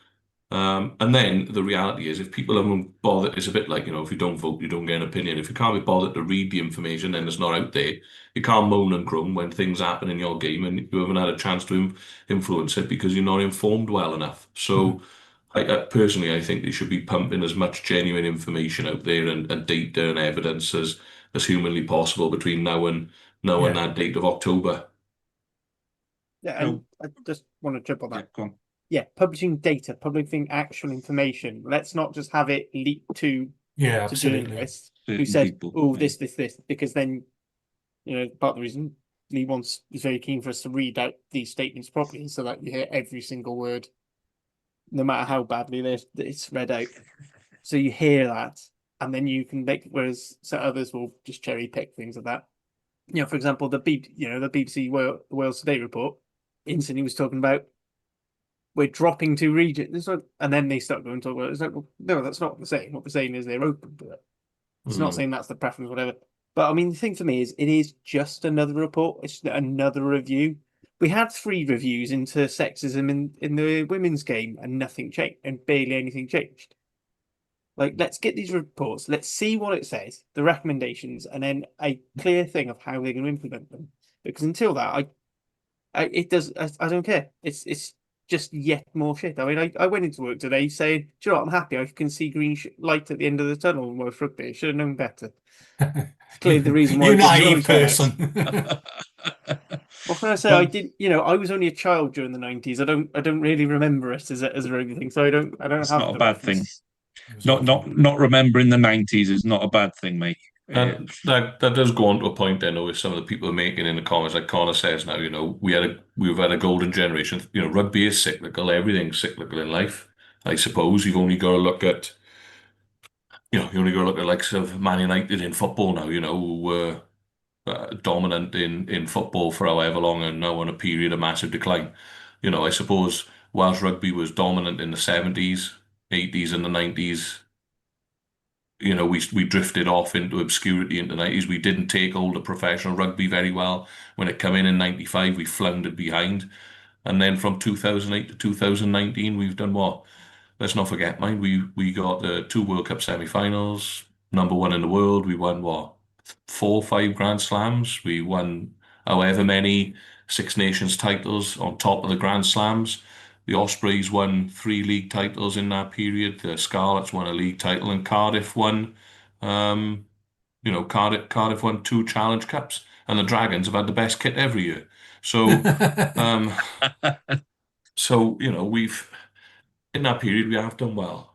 And then the reality is, if people haven't bothered, it's a bit like, if you don't vote, you don't get an opinion. If you can't be bothered to read the information, then it's not out there. You can't moan and groan when things happen in your game and you haven't had a chance to influence it because you're not informed well enough. So, personally, I think they should be pumping as much genuine information out there and data and evidence as humanly possible between now and that date of October. Yeah, and I just want to jump on that. Go on. publishing data, publishing actual information. Let's not just have it leaked to absolutely. journalists who Certain said, people, "Oh, yeah. this," because then, part of the reason Lee is very keen for us to read out these statements properly, so that you hear every single word, no matter how badly it's read out. So you hear that, and then you can make. Whereas some others will just cherry pick things of that. For example, the BBC Wales Today report instantly was talking about we're dropping two regions, and then they start going to talk about it. It's like, well, no, that's not what they're saying. What they're saying is they're open to it. It's not saying that's the preference, whatever. But I mean, the thing for me is, it is just another report. It's another review. We had 3 reviews into sexism in the women's game, and nothing changed, and barely anything changed. Like, let's get these reports. Let's see what it says, the recommendations, and then a clear thing of how they're going to implement them. Because until that, I don't care. It's just yet more shit. I mean, I went into work today saying, "Do you know what? I'm happy. I can see green light at the end of the tunnel in Welsh Rugby. I should have known better." Clearly, the reason why You I didn't naive join turnouts. person. What can I say? I did. I was only a child during the 90s. I don't really remember it as a rugby thing, so I don't It's have not a the bad thing. reference. It was Not awful. not remembering the 90s is not a bad thing, mate. That does go on to a point I know with some of the people are making in the comments, like Connor says now, we've had a golden generation. Rugby is cyclical, everything's cyclical in life. I suppose you've only got to look at you only got to look at likes of Man United in football now, who were dominant in football for however long and now on a period of massive decline. I suppose Welsh rugby was dominant in the 70s, 80s and the 90s. We drifted off into obscurity in the 90s. We didn't take older professional rugby very well. When it came in 95, we floundered behind. And then from 2008 to 2019, we've done what? Let's not forget, mind, we got the 2 World Cup semi-finals, #1 in the world. We won what? 4, 5 Grand Slams. We won however many Six Nations titles on top of the Grand Slams. The Ospreys won 3 league titles in that period. The Scarlets won a league title, and Cardiff won, Cardiff won 2 Challenge Cups, and the Dragons have had the best kit every year. So, we've in that period we have done well.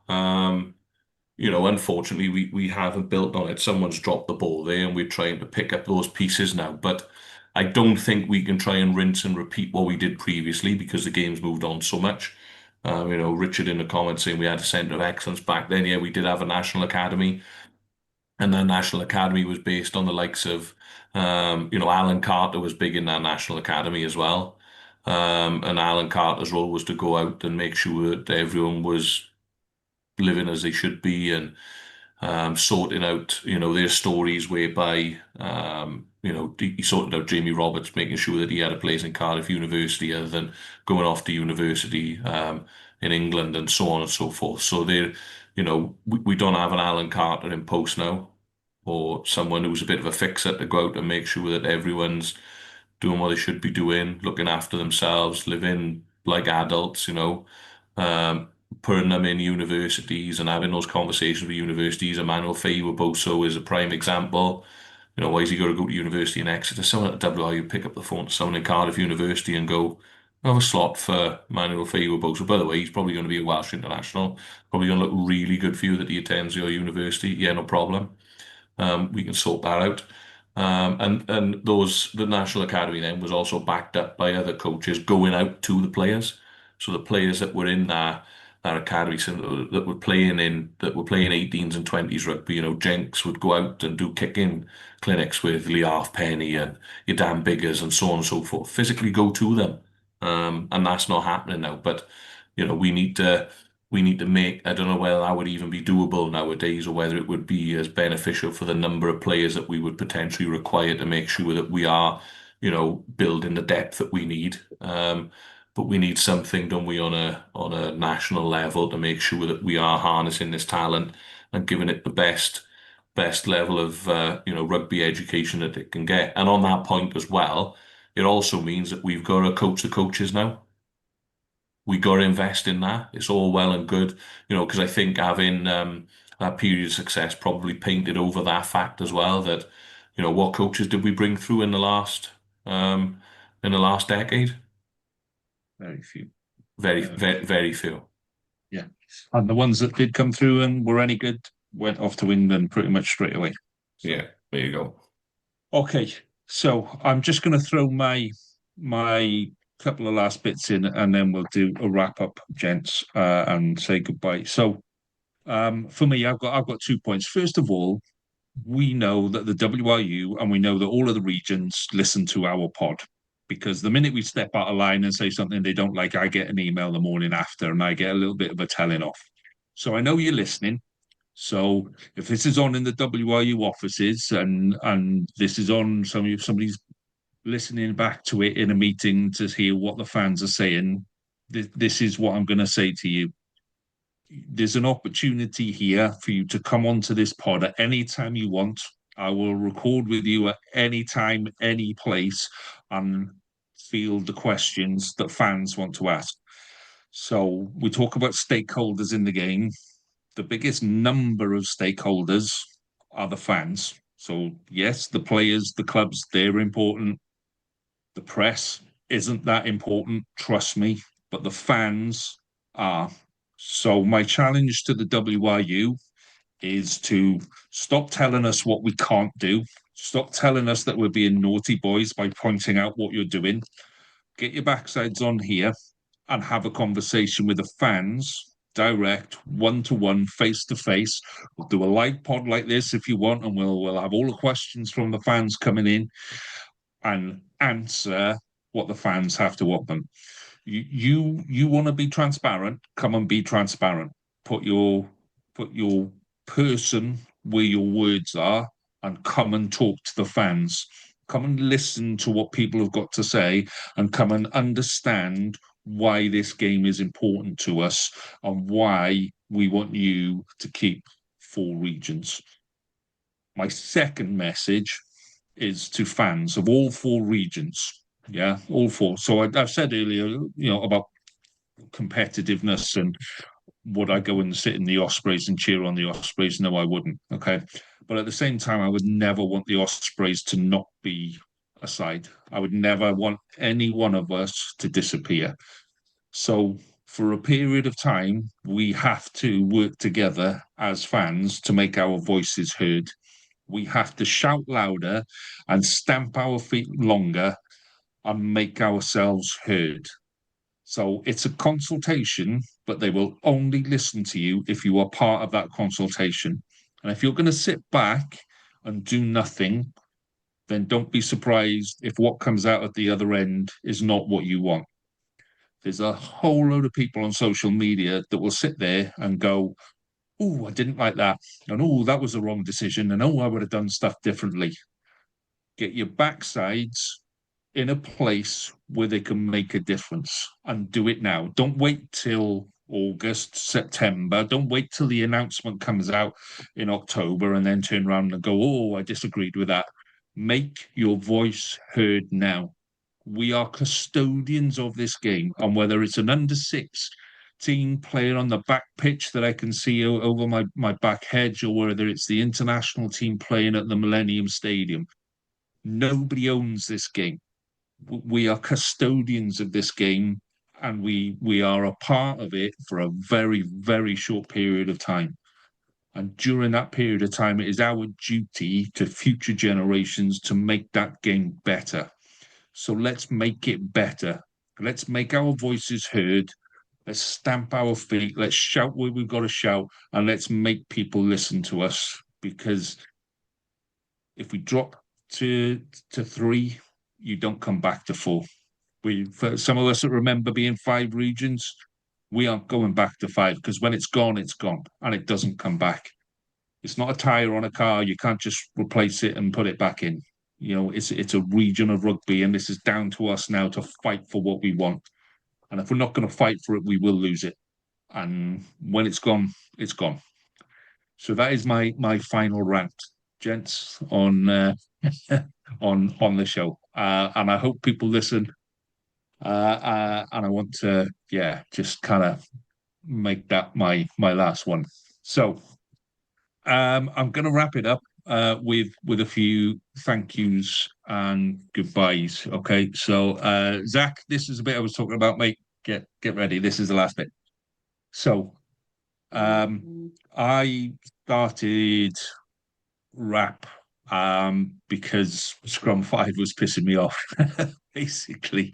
Unfortunately, we haven't built on it. Someone's dropped the ball there, and we're trying to pick up those pieces now. But I don't think we can try and rinse and repeat what we did previously because the game's moved on so much. Richard in the comments saying we had a centre of excellence back then. Yeah, we did have a national academy, and that national academy was based on the likes of, Alan Carter was big in that national academy as well. And Alan Carter's role was to go out and make sure that everyone was living as they should be and sorting out, their stories whereby, he sorted out Jamie Roberts, making sure that he had a place in Cardiff University other than going off to university in England and so on and so forth. So we don't have an Alan Carter in post now, or someone who's a bit of a fixer to go out and make sure that everyone's doing what they should be doing, looking after themselves, living like adults, putting them in universities and having those conversations with universities. Emmanuel Feiwa-Boso is a prime example. Why is he going to go to university in Exeter? Someone at WRU pick up the phone to someone in Cardiff University and go, I have a slot for Emmanuel Feiwa-Boso. By the way, he's probably going to be a Welsh international. Probably going to look really good for you that he attends your university. Yeah, no problem. We can sort that out. And the National Academy then was also backed up by other coaches going out to the players. So the players that were in that academy that were playing 18s and 20s rugby, Jenks would go out and do kicking clinics with Lee Penny and your Dan Biggers and so on and so forth. Physically go to them, and that's not happening now. But we need to make, I don't know whether that would even be doable nowadays or whether it would be as beneficial for the number of players that we would potentially require to make sure that we are, building the depth that we need. But we need something, don't we, on a national level to make sure that we are harnessing this talent and giving it the best level of rugby education that it can get. And on that point as well, it also means that we've got to coach the coaches now. We got to invest in that. It's all well and good, because I think having that period of success probably painted over that fact as well, that, what coaches did we bring through in the last decade? Very few. Very few. Yeah. And the ones that did come through and were any good went off to England pretty much straight away. Yeah, there you go. Okay, so I'm just going to throw my couple of last bits in, and then we'll do a wrap up, gents, and say goodbye. So, for me, I've got 2 points. First of all, we know that the WRU and we know that all of the regions listen to our pod, because the minute we step out of line and say something they don't like, I get an email the morning after and I get a little bit of a telling off. So I know you're listening. So if this is on in the WRU offices and this is on, somebody's listening back to it in a meeting to hear what the fans are saying, this is what I'm going to say to you. There's an opportunity here for you to come onto this pod at any time you want. I will record with you at any time, any place, and field the questions that fans want to ask. So we talk about stakeholders in the game. The biggest number of stakeholders are the fans. So yes, the players, the clubs, they're important. The press isn't that important, trust me, but the fans are. So my challenge to the WRU is to stop telling us what we can't do. Stop telling us that we're being naughty boys by pointing out what you're doing. Get your backsides on here and have a conversation with the fans, direct, one-to-one, face-to-face. We'll do a live pod like this if you want, and we'll have all the questions from the fans coming in and answer what the fans have to offer. You want to be transparent, come and be transparent. Put your person where your words are and come and talk to the fans. Come and listen to what people have got to say and come and understand why this game is important to us and why we want you to keep 4 regions. My second message is to fans of all 4 regions. Yeah, all 4. So I've said earlier, about competitiveness and would I go and sit in the Ospreys and cheer on the Ospreys? No, I wouldn't. Okay. But at the same time, I would never want the Ospreys to not be a side. I would never want any one of us to disappear. So for a period of time, we have to work together as fans to make our voices heard. We have to shout louder and stamp our feet longer and make ourselves heard. So it's a consultation, but they will only listen to you if you are part of that consultation. And if you're going to sit back and do nothing, then don't be surprised if what comes out at the other end is not what you want. There's a whole load of people on social media that will sit there and go, oh, I didn't like that. And oh, that was a wrong decision. And oh, I would have done stuff differently. Get your backsides in a place where they can make a difference and do it now. Don't wait till August, September. Don't wait till the announcement comes out in October and then turn around and go, oh, I disagreed with that. Make your voice heard now. We are custodians of this game. And whether it's an under 16 player on the back pitch that I can see over my back hedge, or whether it's the international team playing at the Millennium Stadium, nobody owns this game. We are custodians of this game, and we are a part of it for a very, very short period of time. And during that period of time, it is our duty to future generations to make that game better. So let's make it better. Let's make our voices heard. Let's stamp our feet. Let's shout where we've got to shout, and let's make people listen to us. Because if we drop to 3, you don't come back to 4. For some of us that remember being 5 regions, we aren't going back to 5, because when it's gone, and it doesn't come back. It's not a tire on a car. You can't just replace it and put it back in. It's a region of rugby, and this is down to us now to fight for what we want. And if we're not going to fight for it, we will lose it. And when it's gone, it's gone. So that is my final rant, gents, on on the show. And I hope people listen. And I want to, just kind of make that my last one. So I'm going to wrap it up with a few thank yous and goodbyes. Okay, so Zach, this is a bit I was talking about, mate. get ready. This is the last bit. So, I started rap because Scrum 5 was pissing me off. Basically,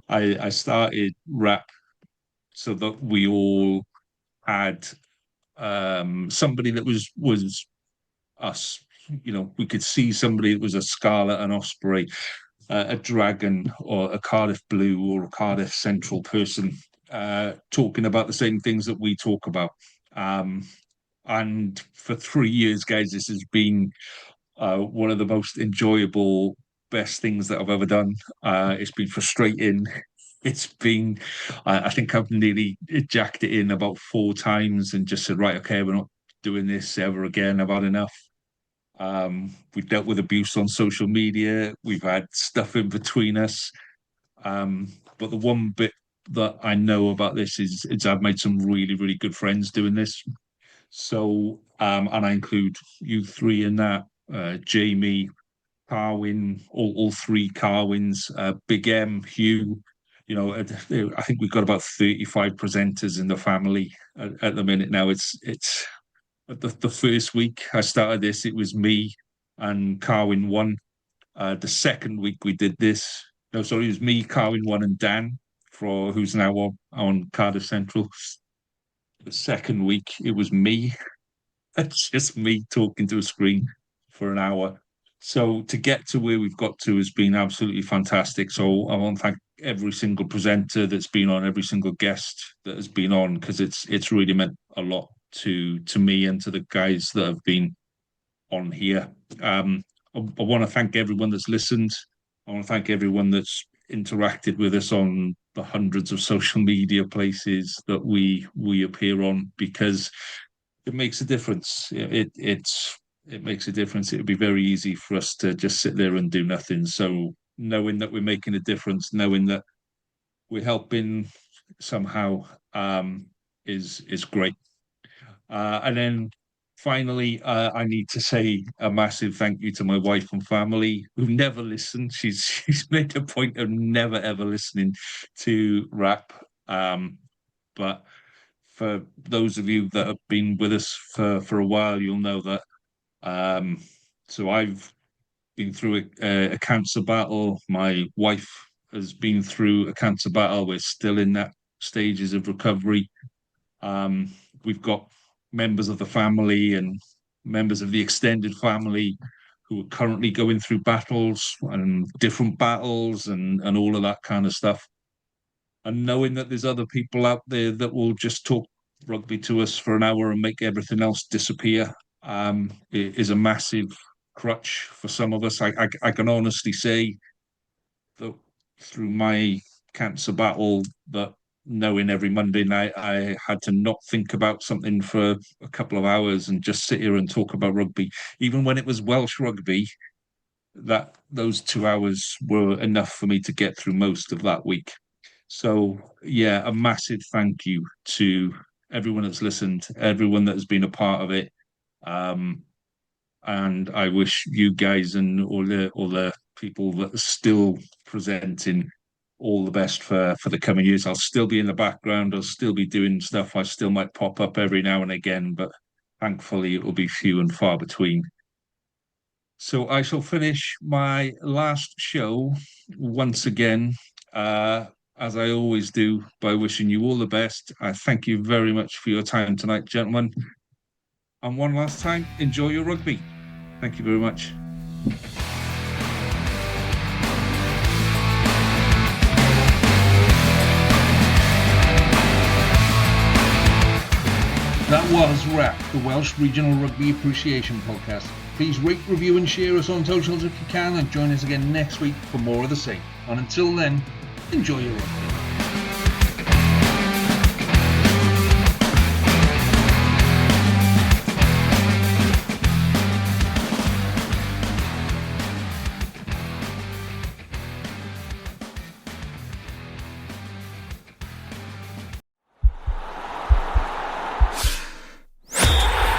I started rap so that we all had somebody that was us. You know, we could see somebody that was a Scarlet, an Osprey, a Dragon, or a Cardiff Blue, or a Cardiff Central person talking about the same things that we talk about. And for 3 years, guys, this has been one of the most enjoyable, best things that I've ever done. It's been frustrating. It's been, I think I've nearly jacked it in about 4 times and just said, right, okay, we're not doing this ever again. I've had enough. We've dealt with abuse on social media. We've had stuff in between us. But the one bit that I know about this is I've made some really, really good friends doing this. So, and I include you three in that, Jamie, Carwin, all three Carwins, Big M, Hugh. You know, I think we've got about 35 presenters in the family at the minute now. It's the first week I started this, it was me and Carwin one. The second week we did this, no, sorry, it was me, Carwin one, and Dan, who's now on Cardiff Central. The second week it was me. It's just me talking to a screen for an hour. So to get to where we've got to has been absolutely fantastic. So I want to thank every single presenter that's been on, every single guest that has been on, because it's really meant a lot to me and to the guys that have been on here. I want to thank everyone that's listened. I want to thank everyone that's interacted with us on the hundreds of social media places that we appear on, because it makes a difference. It makes a difference. It would be very easy for us to just sit there and do nothing. So knowing that we're making a difference, knowing that we're helping somehow, is great. And then finally, I need to say a massive thank you to my wife and family who never listen. She's made a point of never ever listening to rap. But for those of you that have been with us for a while, you'll know that. So I've been through a cancer battle. My wife has been through a cancer battle. We're still in that stages of recovery. We've got members of the family and members of the extended family who are currently going through battles and different battles and all of that kind of stuff. And knowing that there's other people out there that will just talk rugby to us for an hour and make everything else disappear, is a massive crutch for some of us. I can honestly say that through my cancer battle, that knowing every Monday night I had to not think about something for a couple of hours and just sit here and talk about rugby, even when it was Welsh rugby, that those 2 hours were enough for me to get through most of that week. So yeah, a massive thank you to everyone that's listened, everyone that has been a part of it. And I wish you guys and all the people that are still presenting all the best for the coming years. I'll still be in the background. I'll still be doing stuff. I still might pop up every now and again, but thankfully it will be few and far between. So I shall finish my last show once again, as I always do, by wishing you all the best. I thank you very much for your time tonight, gentlemen. And one last time, enjoy your rugby. Thank you very much. That was WRAP, the Welsh Regional Rugby Appreciation Podcast. Please rate, review and share us on socials if you can, and join us again next week for more of the same. And until then, enjoy your rugby.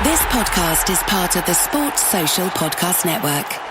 This podcast is part of the Sports Social Podcast Network.